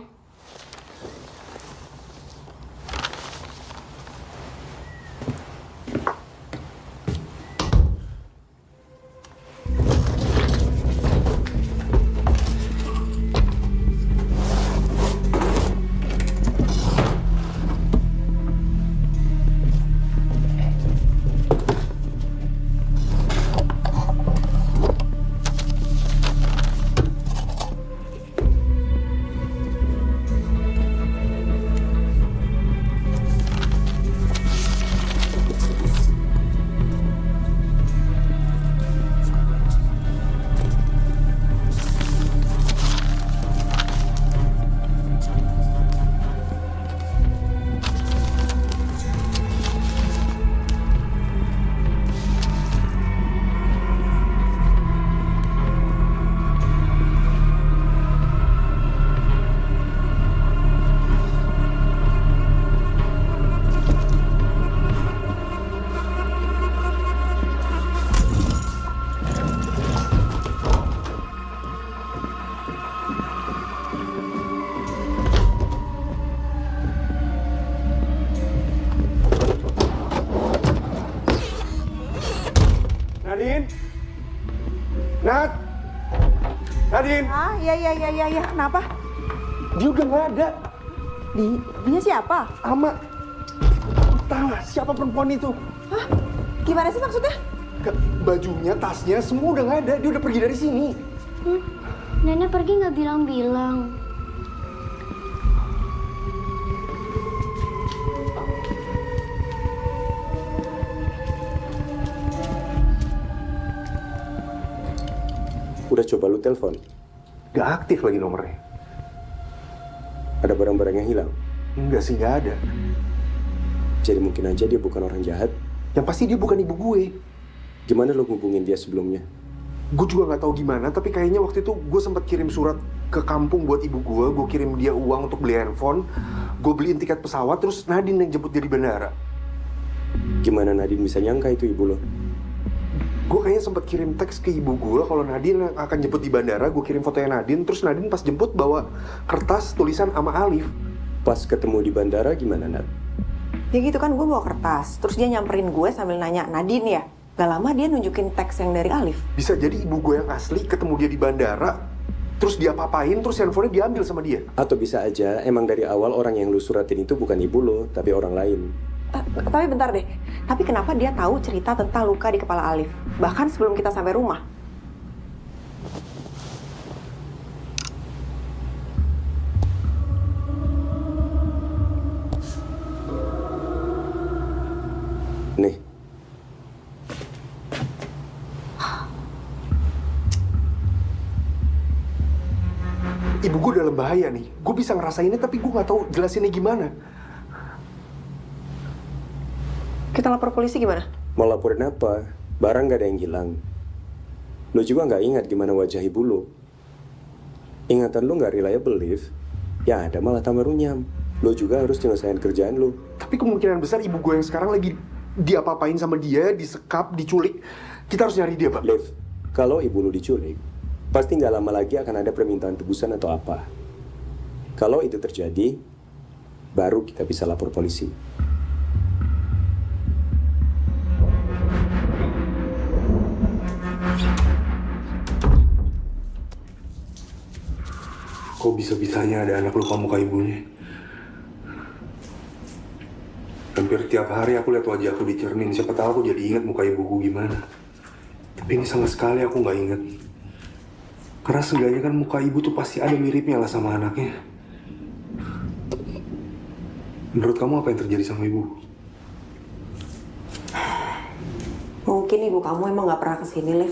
Nadine? Nat? Nadine? Ah, iya, kenapa? Dia udah nggak ada. Dia siapa? Ama. Tahu nggak siapa perempuan itu? Hah? Gimana sih maksudnya? Bajunya, tasnya, semua udah nggak ada. Dia udah pergi dari sini. Nenek pergi nggak bilang-bilang. Udah coba lu telepon? Gak aktif lagi nomornya. Ada barang-barang yang hilang? Enggak sih, gak ada. Jadi mungkin aja dia bukan orang jahat. Yang pasti dia bukan ibu gue. Gimana lo hubungin dia sebelumnya? Gue juga gak tahu gimana, tapi kayaknya waktu itu gue sempat kirim surat ke kampung buat ibu gue. Gue kirim dia uang untuk beli handphone. Gue beliin tiket pesawat, terus Nadine yang jemput dia di bandara. Gimana Nadine bisa nyangka itu ibu lo? Gue kayaknya sempat kirim teks ke ibu gue kalau Nadine akan jemput di bandara. Gue kirim fotonya Nadine, terus Nadine pas jemput bawa kertas tulisan sama Alif. Pas ketemu di bandara gimana, Nat? Ya gitu kan, gue bawa kertas. Terus dia nyamperin gue sambil nanya, Nadine ya? Gak lama dia nunjukin teks yang dari Alif. Bisa jadi ibu gue yang asli ketemu dia di bandara, terus dia papain, terus handphonenya diambil sama dia. Atau bisa aja emang dari awal orang yang lu suratin itu bukan ibu lo, tapi orang lain. Tapi bentar deh. Tapi kenapa dia tahu cerita tentang luka di kepala Alif? Bahkan sebelum kita sampai rumah. Nih. Ibu gue dalam bahaya nih. Gue bisa ngerasainnya tapi gue nggak tahu jelasinnya gimana. Kita lapor polisi gimana? Mau laporin apa? Barang gak ada yang hilang. Lo juga nggak ingat gimana wajah ibu lo. Ingatan lo nggak reliable, Liv. Ya ada malah tambah runyam. Lo juga harus nyelesain kerjaan lo. Tapi kemungkinan besar ibu gue yang sekarang lagi diapa-apain sama dia, disekap, diculik. Kita harus nyari dia, Pak. Liv, kalau ibu lo diculik, pasti nggak lama lagi akan ada permintaan tebusan atau apa. Kalau itu terjadi, baru kita bisa lapor polisi. Kok bisa-bisanya ada anak lupa muka ibunya? Hampir tiap hari aku lihat wajah aku di cermin. Siapa tahu aku jadi ingat muka ibuku gimana. Tapi ini sama sekali aku nggak ingat. Karena seenggaknya kan muka ibu tuh pasti ada miripnya lah sama anaknya. Menurut kamu apa yang terjadi sama ibu? Mungkin ibu kamu emang nggak pernah kesini, Liv.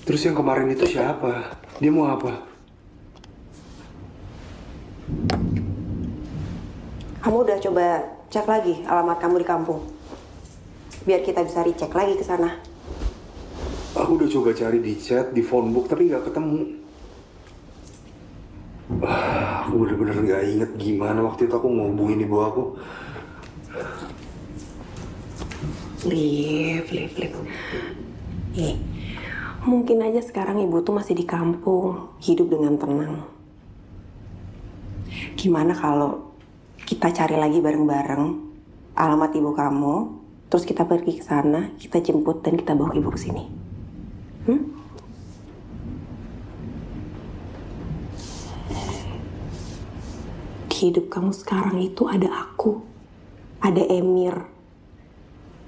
Terus yang kemarin itu siapa? Dia mau apa? Kamu udah coba cek lagi alamat kamu di kampung? Biar kita bisa recheck lagi ke sana. Aku udah coba cari di chat, di phone book, tapi nggak ketemu. Aku bener-bener nggak inget gimana waktu itu aku ngehubungin ibu aku. Liv. Nih, mungkin aja sekarang ibu tuh masih di kampung, hidup dengan tenang. Gimana kalau kita cari lagi bareng-bareng alamat ibu kamu, terus kita pergi ke sana, kita jemput dan kita bawa ibu ke sini. Di hidup kamu sekarang itu ada aku, ada Emir.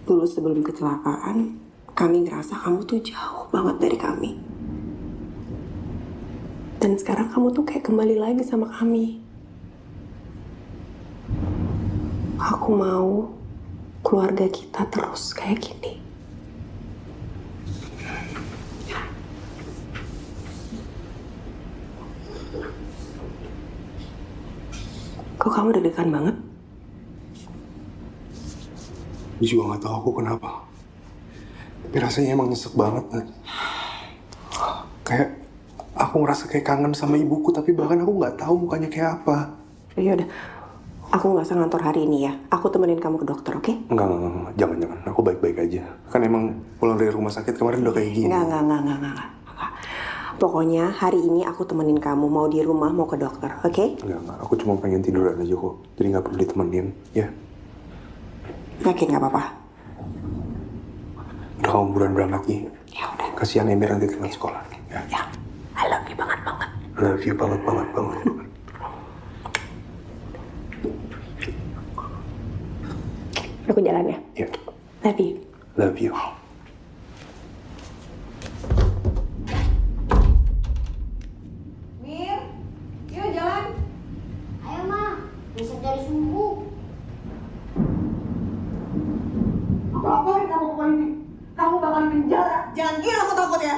Dulu sebelum kecelakaan, kami ngerasa kamu tuh jauh banget dari kami. Dan sekarang kamu tuh kayak kembali lagi sama kami. Aku mau keluarga kita terus kayak gini. Kok kamu deg-degan banget? Gue juga nggak tahu aku kenapa. Tapi rasanya emang nyesek banget, Nat. Kayak aku ngerasa kayak kangen sama ibuku, tapi bahkan aku nggak tahu mukanya kayak apa. Ya udah, aku nggak usah ngantor hari ini ya. Aku temenin kamu ke dokter, oke? Enggak. Jangan. Aku baik-baik aja. Kan emang pulang dari rumah sakit kemarin udah kayak gini. Enggak. Pokoknya hari ini aku temenin kamu. Mau di rumah, mau ke dokter, oke? Enggak. Aku cuma pengen tiduran aja kok. Jadi nggak perlu ditemenin, ya? Yakin nggak apa-apa? Udah kamu buruan berangkat nih. Ya udah. Kasihan Emir nanti telat sekolah. Ya, I love you banget. Love you banget. Aku jalan ya? Ya. Love you. Love you. Mir, yuk jalan. Ayo, Ma. Bisa cari subuh. Ngapain kamu ke ini? Kamu bakal di penjara. Jangan gila aku takut ya.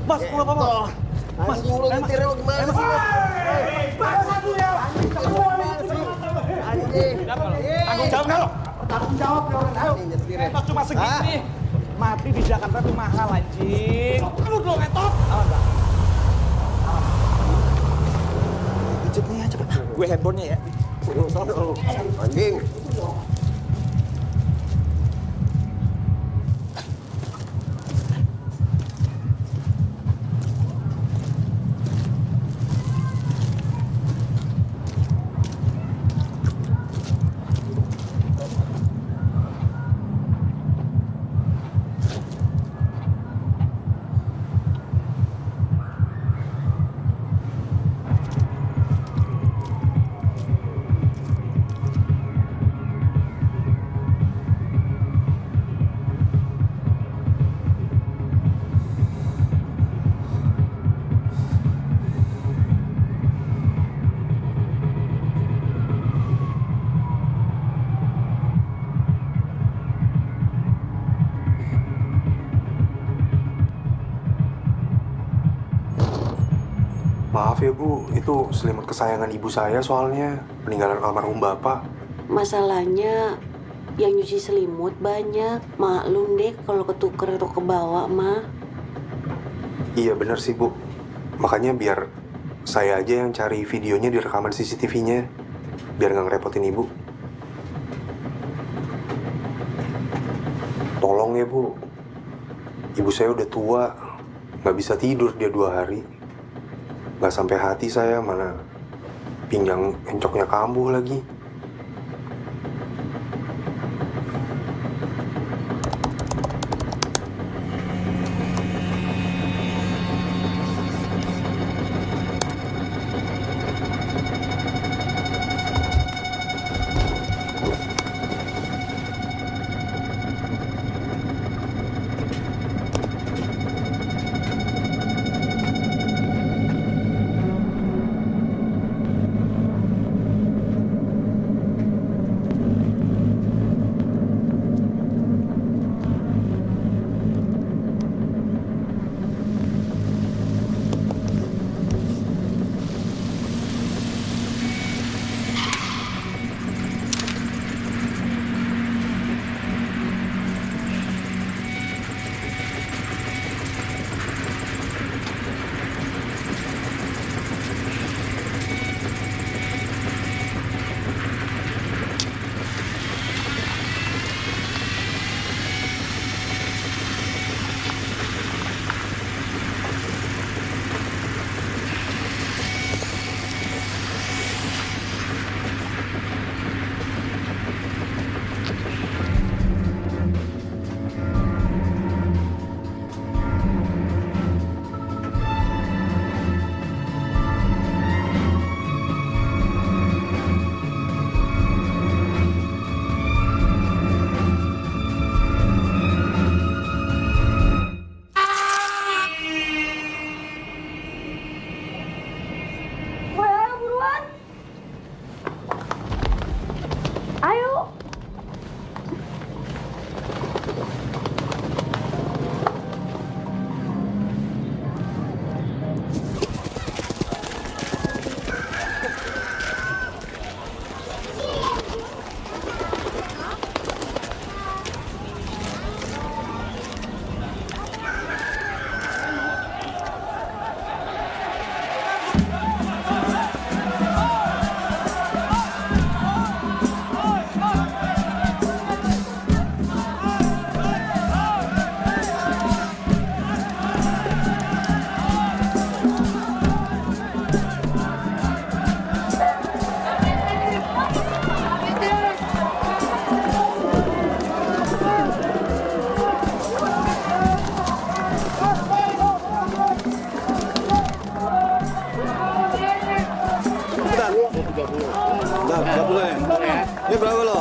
Mas, nggak apa-apa. Mas, lu nyetirnya lu gimana sih? Tanggung jawab nggak lo? Tanggung jawab ya orang. Ayo. Etok cuma segini. Mati di Jakarta tuh mahal anjing. Lu dong etok. Enggak. Pijit nih ya cepet. Gue handphonenya ya. Anjing. Maaf ya Bu, itu selimut kesayangan ibu saya soalnya peninggalan almarhum Bapak. Masalahnya yang nyuci selimut banyak. Maklum deh kalau ketuker atau kebawa mah. Iya bener sih Bu, makanya biar saya aja yang cari videonya di rekaman CCTV-nya, biar nggak ngerepotin Ibu. Tolong ya Bu, ibu saya udah tua, nggak bisa tidur dia 2 hari. Nggak sampai hati saya, mana pinggang encoknya kambuh lagi. Ini berapa lo?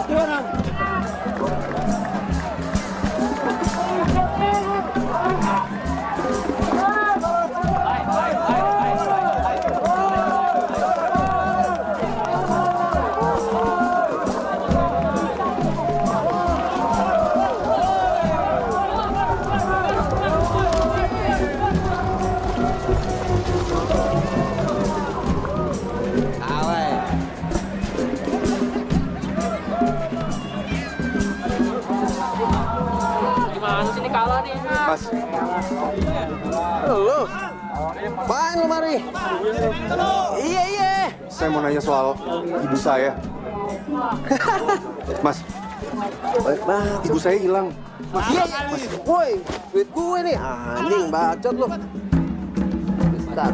Lo, apaan lo mari? Iya. Saya mau nanya soal ibu saya. Mas, ibu saya hilang. Iya. Woi, duit gue nih. Anjing, bacot lo. Bentar.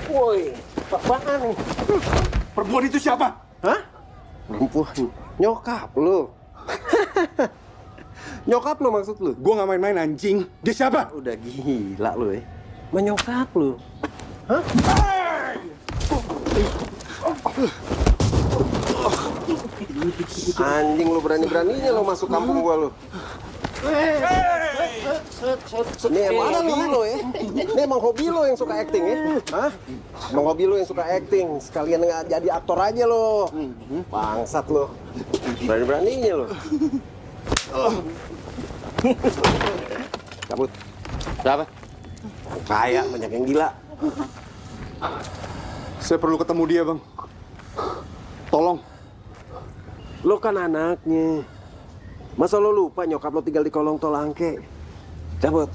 Woi, apaan nih? Perempuan itu siapa? Hah? Perempuan? Nyokap lu. Nyokap lu maksud lu? Gue nggak main-main anjing. Dia siapa? Udah gila lu ya. Menyokap lu. Hah? Anjing lu berani-beraninya lu masuk kampung gua lu. Ini emang hobi lo ya? Ini emang hobi lo yang suka acting ya? Hah? Emang hobi lo yang suka acting? Sekalian nggak jadi aktor aja lo. Bangsat lo. Berani-beraninya lo. Cabut. Siapa? Kayak banyak yang gila. Saya perlu ketemu dia, Bang. Tolong. Lo kan anaknya. Masa lo lupa nyokap lo tinggal di kolong tol Angke? Cabut.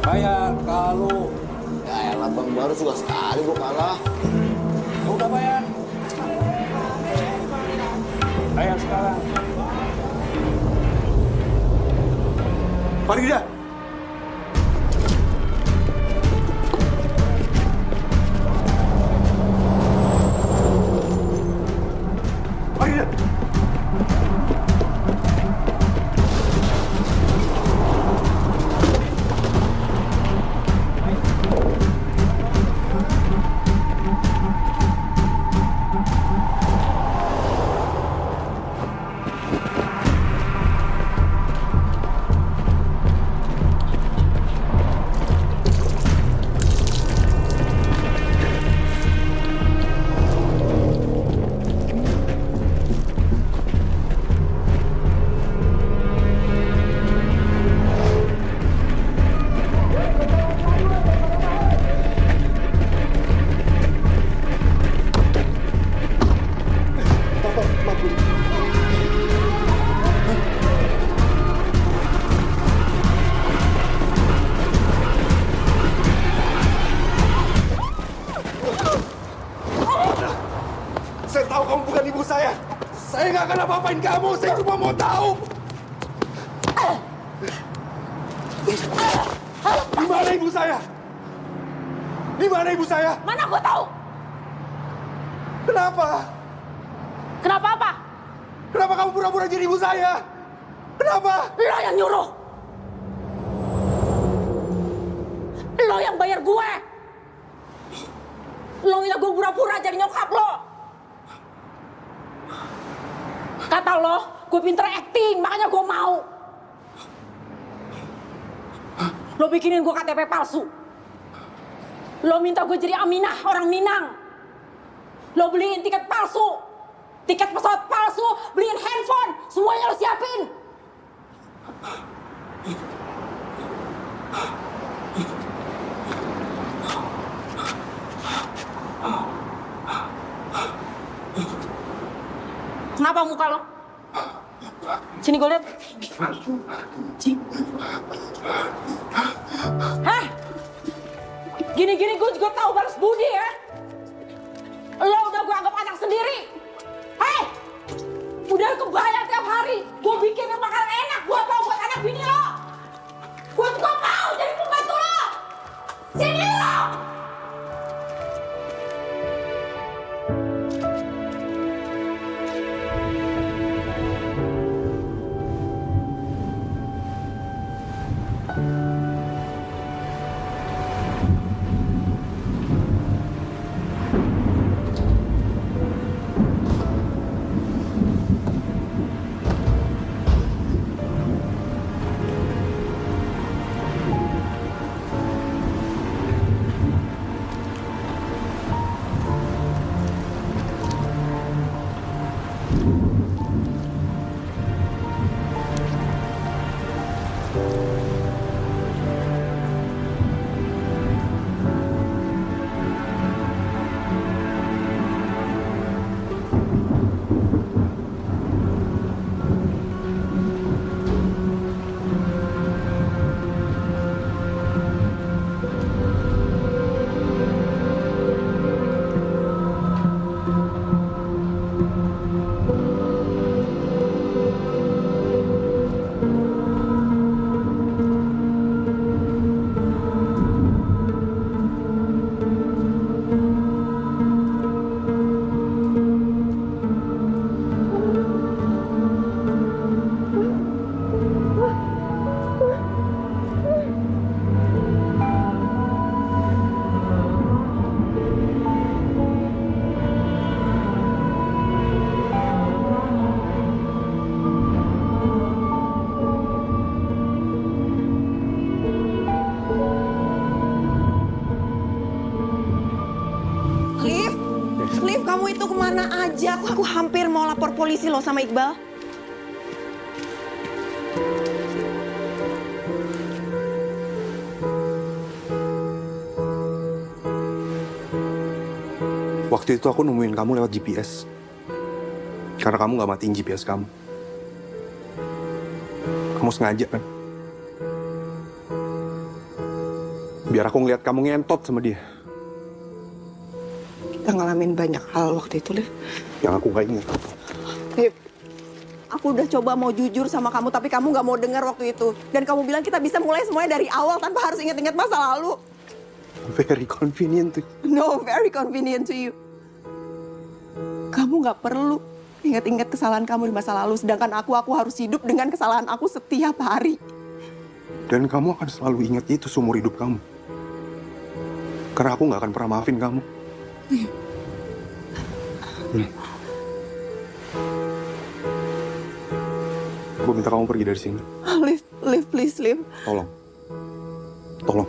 Bayar kalau Ya elah bang, baru suka sekali gua kalah. udah bayar. Bayar sekarang. Farida! Farida! Saya tahu kamu bukan ibu saya. Saya nggak akan apa-apain kamu. Saya cuma mau tahu. Di mana ibu saya? Di mana ibu saya? Mana gua tahu? Kenapa? Kenapa apa? Kenapa kamu pura-pura jadi ibu saya? Kenapa? Lo yang nyuruh. Lo yang bayar gue. Lo minta gue pura-pura jadi nyokap lo. Kata lo, gue pinter acting, makanya gue mau. Lo bikinin gue KTP palsu. Lo minta gue jadi Aminah, orang Minang. Lo beliin tiket palsu. Tiket pesawat palsu, beliin handphone. Semuanya lo siapin. muka lo. Sini gue liat. Cing. Hah? Gini-gini gue juga tahu balas budi ya. Lo udah gue anggap anak sendiri. Hei! Udah kebayang tiap hari. Gue bikin makanan enak buat lo, buat anak bini lo. Gue juga mau jadi pembantu lo. Sini lo! Liv, kamu itu kemana aja? Aku hampir mau lapor polisi loh sama Iqbal. Waktu itu aku nemuin kamu lewat GPS. Karena kamu nggak matiin GPS kamu. Kamu sengaja kan? Biar aku ngeliat kamu ngentot sama dia. Kita ngalamin banyak hal waktu itu, Liv. Yang aku nggak ingat. Liv, aku udah coba mau jujur sama kamu, tapi kamu nggak mau dengar waktu itu. Dan kamu bilang kita bisa mulai semuanya dari awal tanpa harus ingat-ingat masa lalu. Very convenient tuh. No, very convenient to you. Kamu nggak perlu ingat-ingat kesalahan kamu di masa lalu, sedangkan aku harus hidup dengan kesalahan aku setiap hari. Dan kamu akan selalu ingat itu seumur hidup kamu. Karena aku nggak akan pernah maafin kamu. Gue minta kamu pergi dari sini. Liv, please, Liv. Tolong. Tolong.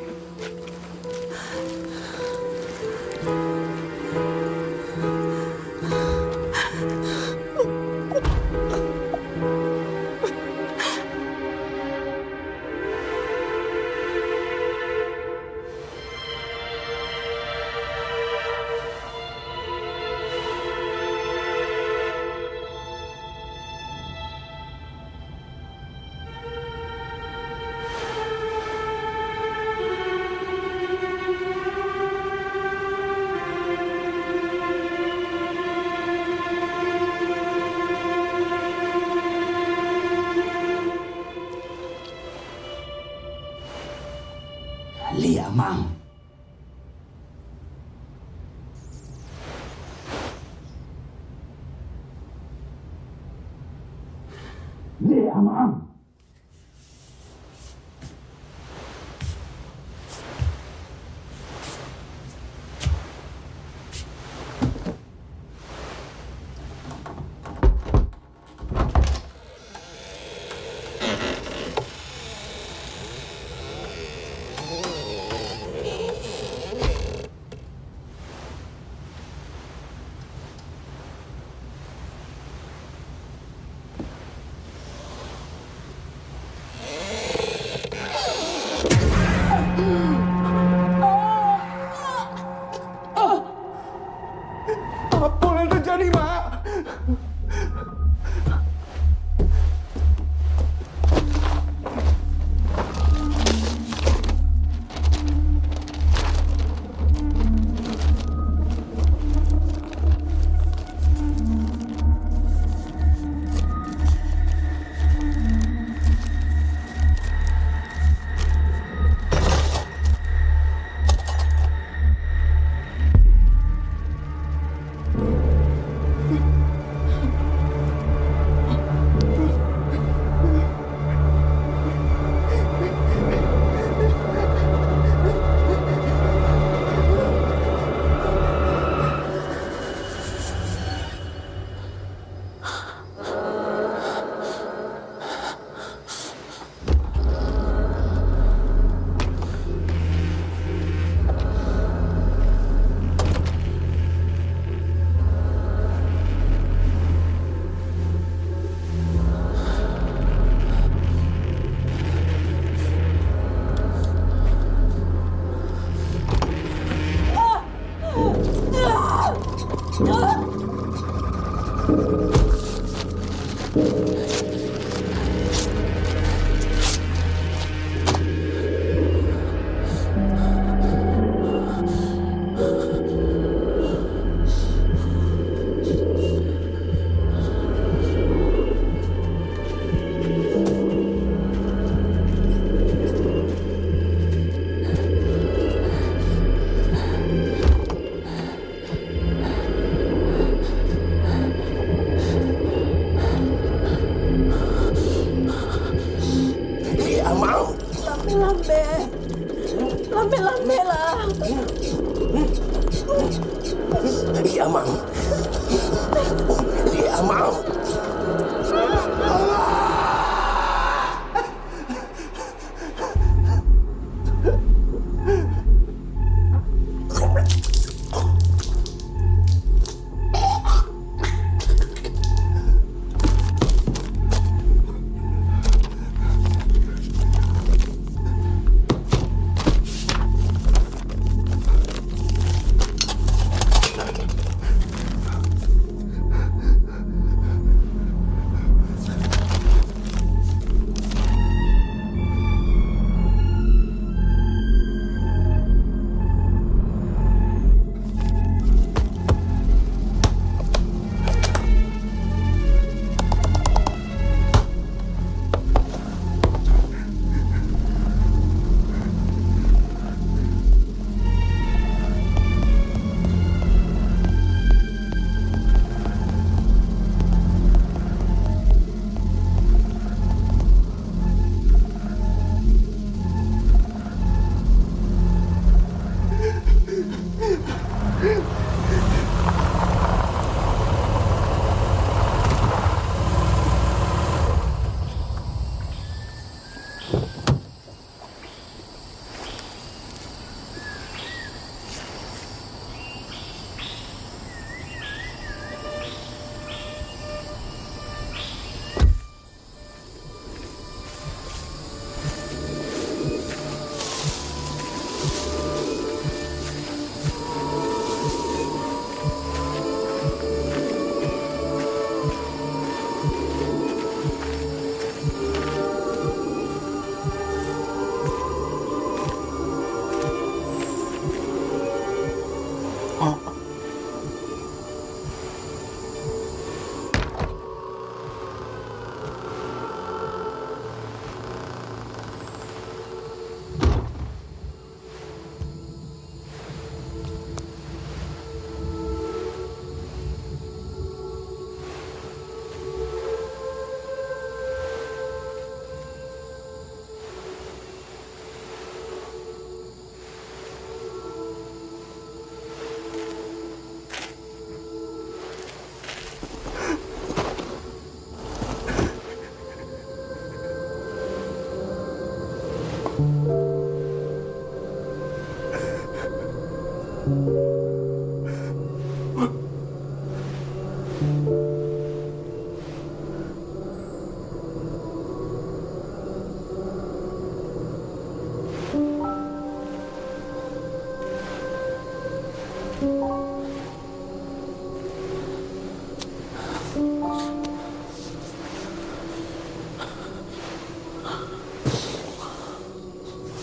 Lia Mang. Lia Mang. Lambe lah. Iya, Mang. Iya, Mang.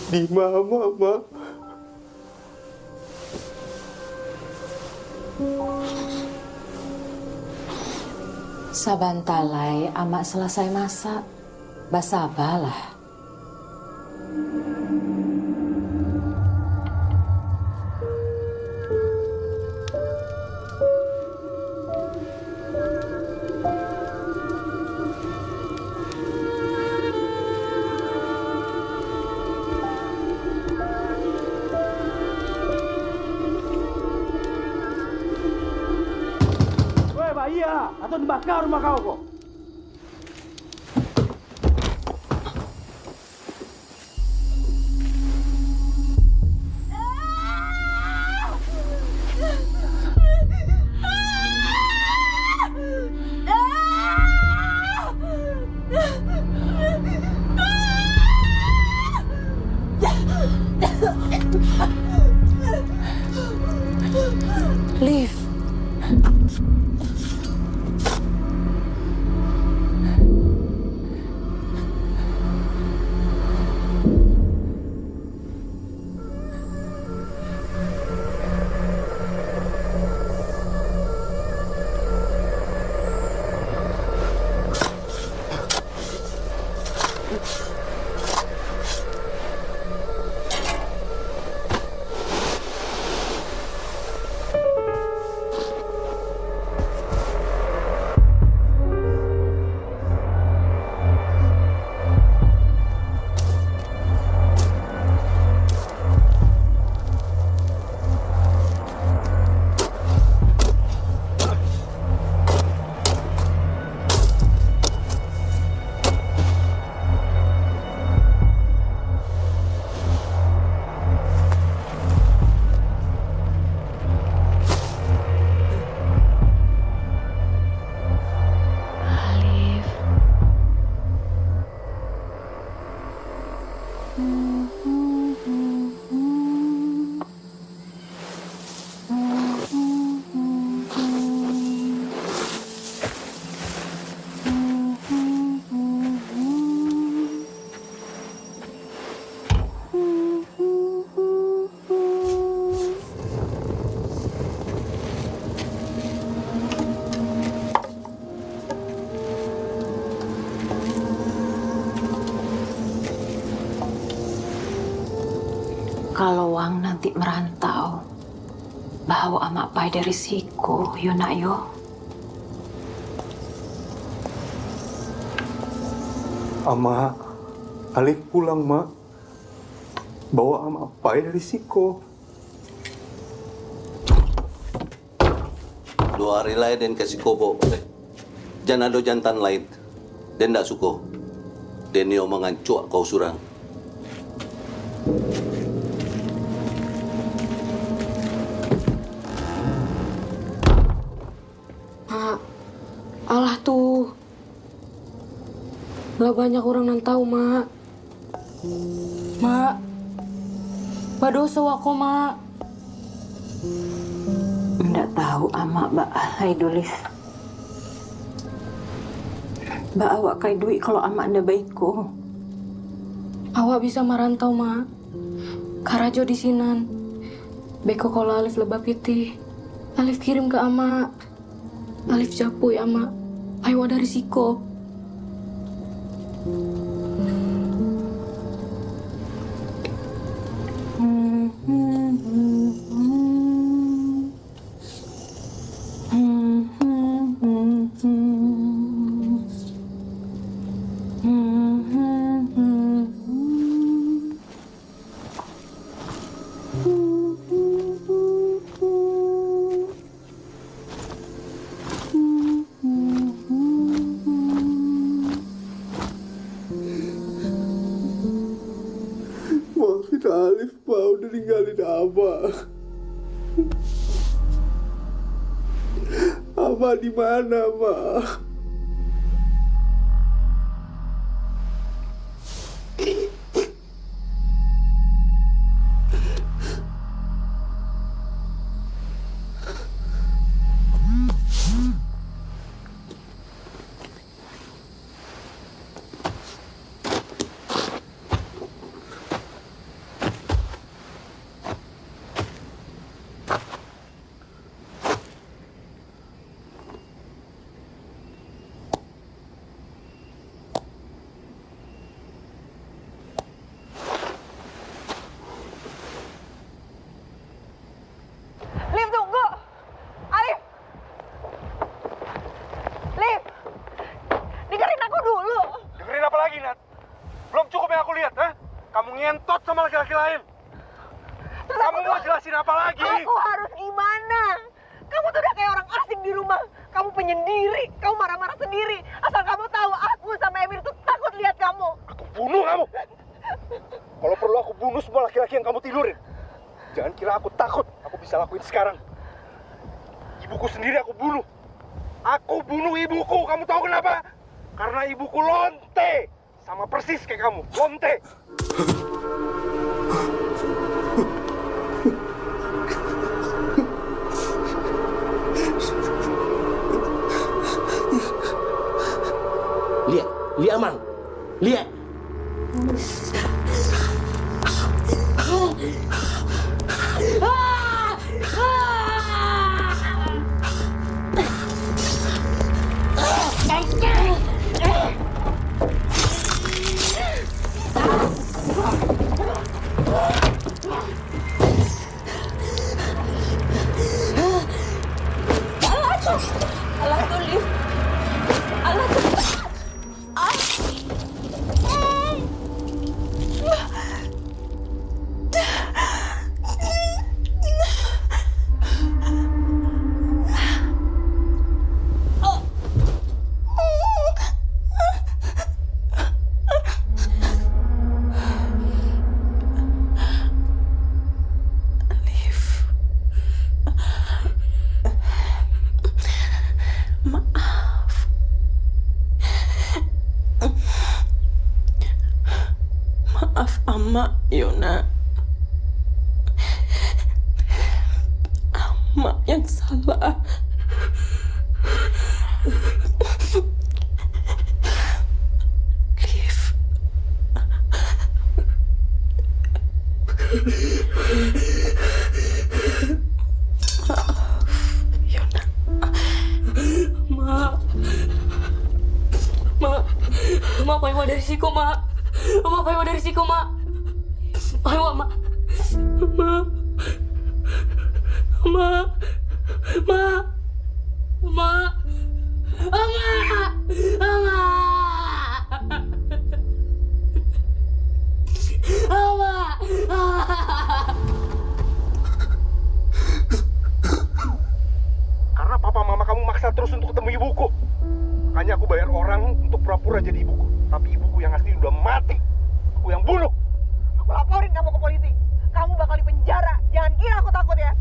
Di mama, Ma. Sabantalai amak selesai masak. Basabalah. Iya, atau dibakar rumah kau kok. Liv. Kalau Wang nanti merantau, bawa amak pai dari siku, yo nak yo. Ama, Alif pulang, Mak. Bawa ama pai dari Siko. 2 hari lain dan kasih kobo boleh. Jangan ada jantan lain. Dan tak suko. Dan dia mengancuak kau surang. Mak, alah tuh. Lah banyak orang yang tahu, Mak. Mak, badosa wako, Mak. Ndak tahu amak mbak alai dulis. Mbak awak kai duit kalau amak ndak baiko. Awak bisa merantau, Mak. Karajo di sinan. Beko kalau Alif lebah pitih. Alif kirim ke Ama. Alif japui Ama. Ayo dari Siko. Maafin Alif, Pak. Udah ninggalin Abah. Abah di mana, Pak? Liv, tunggu! Alif! Liv! Dengerin aku dulu! Dengerin apa lagi, Nat? Belum cukup yang aku lihat, ha? Kamu ngentot sama laki-laki lain. Terus Kamu mau jelasin apa lagi? Aku harus gimana? Kamu tuh udah kayak orang asing di rumah. Kamu penyendiri, kamu marah-marah sendiri. Asal kamu tahu, aku sama Emir tuh takut lihat kamu. Aku bunuh kamu! Kalau perlu aku bunuh semua laki-laki yang kamu tidurin. Jangan kira aku takut. Aku bisa lakuin sekarang. Ibuku sendiri aku bunuh. Aku bunuh ibuku. Kamu tahu kenapa? Karena ibuku lonte. Sama persis kayak kamu. Lonte. Alah tuh, Liv. Alah tuh. Maaf, Ama, Yona. Ama yang salah. Liv. Maaf, Yona. Ma, apa yang dari Siko, Ma? Apa yang dari Siko, Ma? Ayo, Ma. Karena papa mama kamu maksa terus untuk ketemu ibuku. Makanya aku bayar orang untuk pura-pura jadi ibuku. Tapi ibuku yang asli udah mati. Aku yang bunuh. Aku laporin kamu ke polisi. Kamu bakal dipenjara. Jangan kira aku takut ya.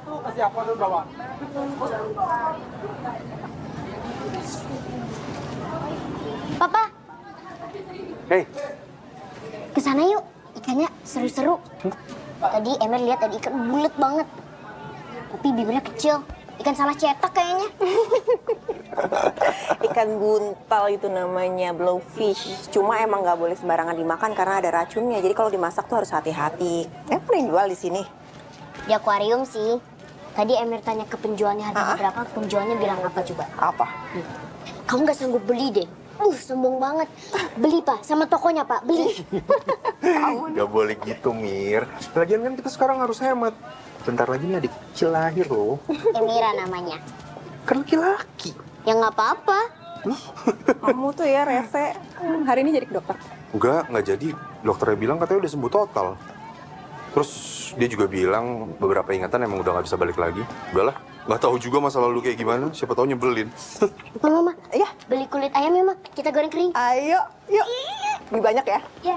tuh kasih apa dulu bawa? Papa, Hei, kesana yuk. Ikannya seru-seru. Tadi Emir lihat ada ikan bulat banget. Tapi bibirnya kecil. Ikan salah cetak kayaknya. Ikan buntal itu namanya, blowfish. Cuma emang nggak boleh sembarangan dimakan karena ada racunnya. Jadi kalau dimasak tuh harus hati-hati. Paling jual di sini. Di akuarium sih. Tadi Emir tanya ke penjualnya harganya berapa, penjualnya bilang apa coba? Apa? Kamu nggak sanggup beli deh. Sombong banget. Beli, Pak. Sama tokonya, Pak. Beli. Gak boleh gitu, Mir. Lagian kan kita sekarang harus hemat. Bentar lagi nih adik kecil lahir loh. Emira namanya. Kan laki-laki. Ya nggak apa-apa. Kamu tuh ya, Rese. Hari ini jadi ke dokter? Nggak jadi. Dokternya bilang katanya udah sembuh total. Terus dia juga bilang beberapa ingatan emang udah nggak bisa balik lagi. Udahlah, nggak tahu juga masa lalu kayak gimana. Siapa tahu nyebelin. Mama, iya. Beli kulit ayam ya, Ma. Kita goreng kering. Ayo, yuk. Lebih banyak ya? Iya.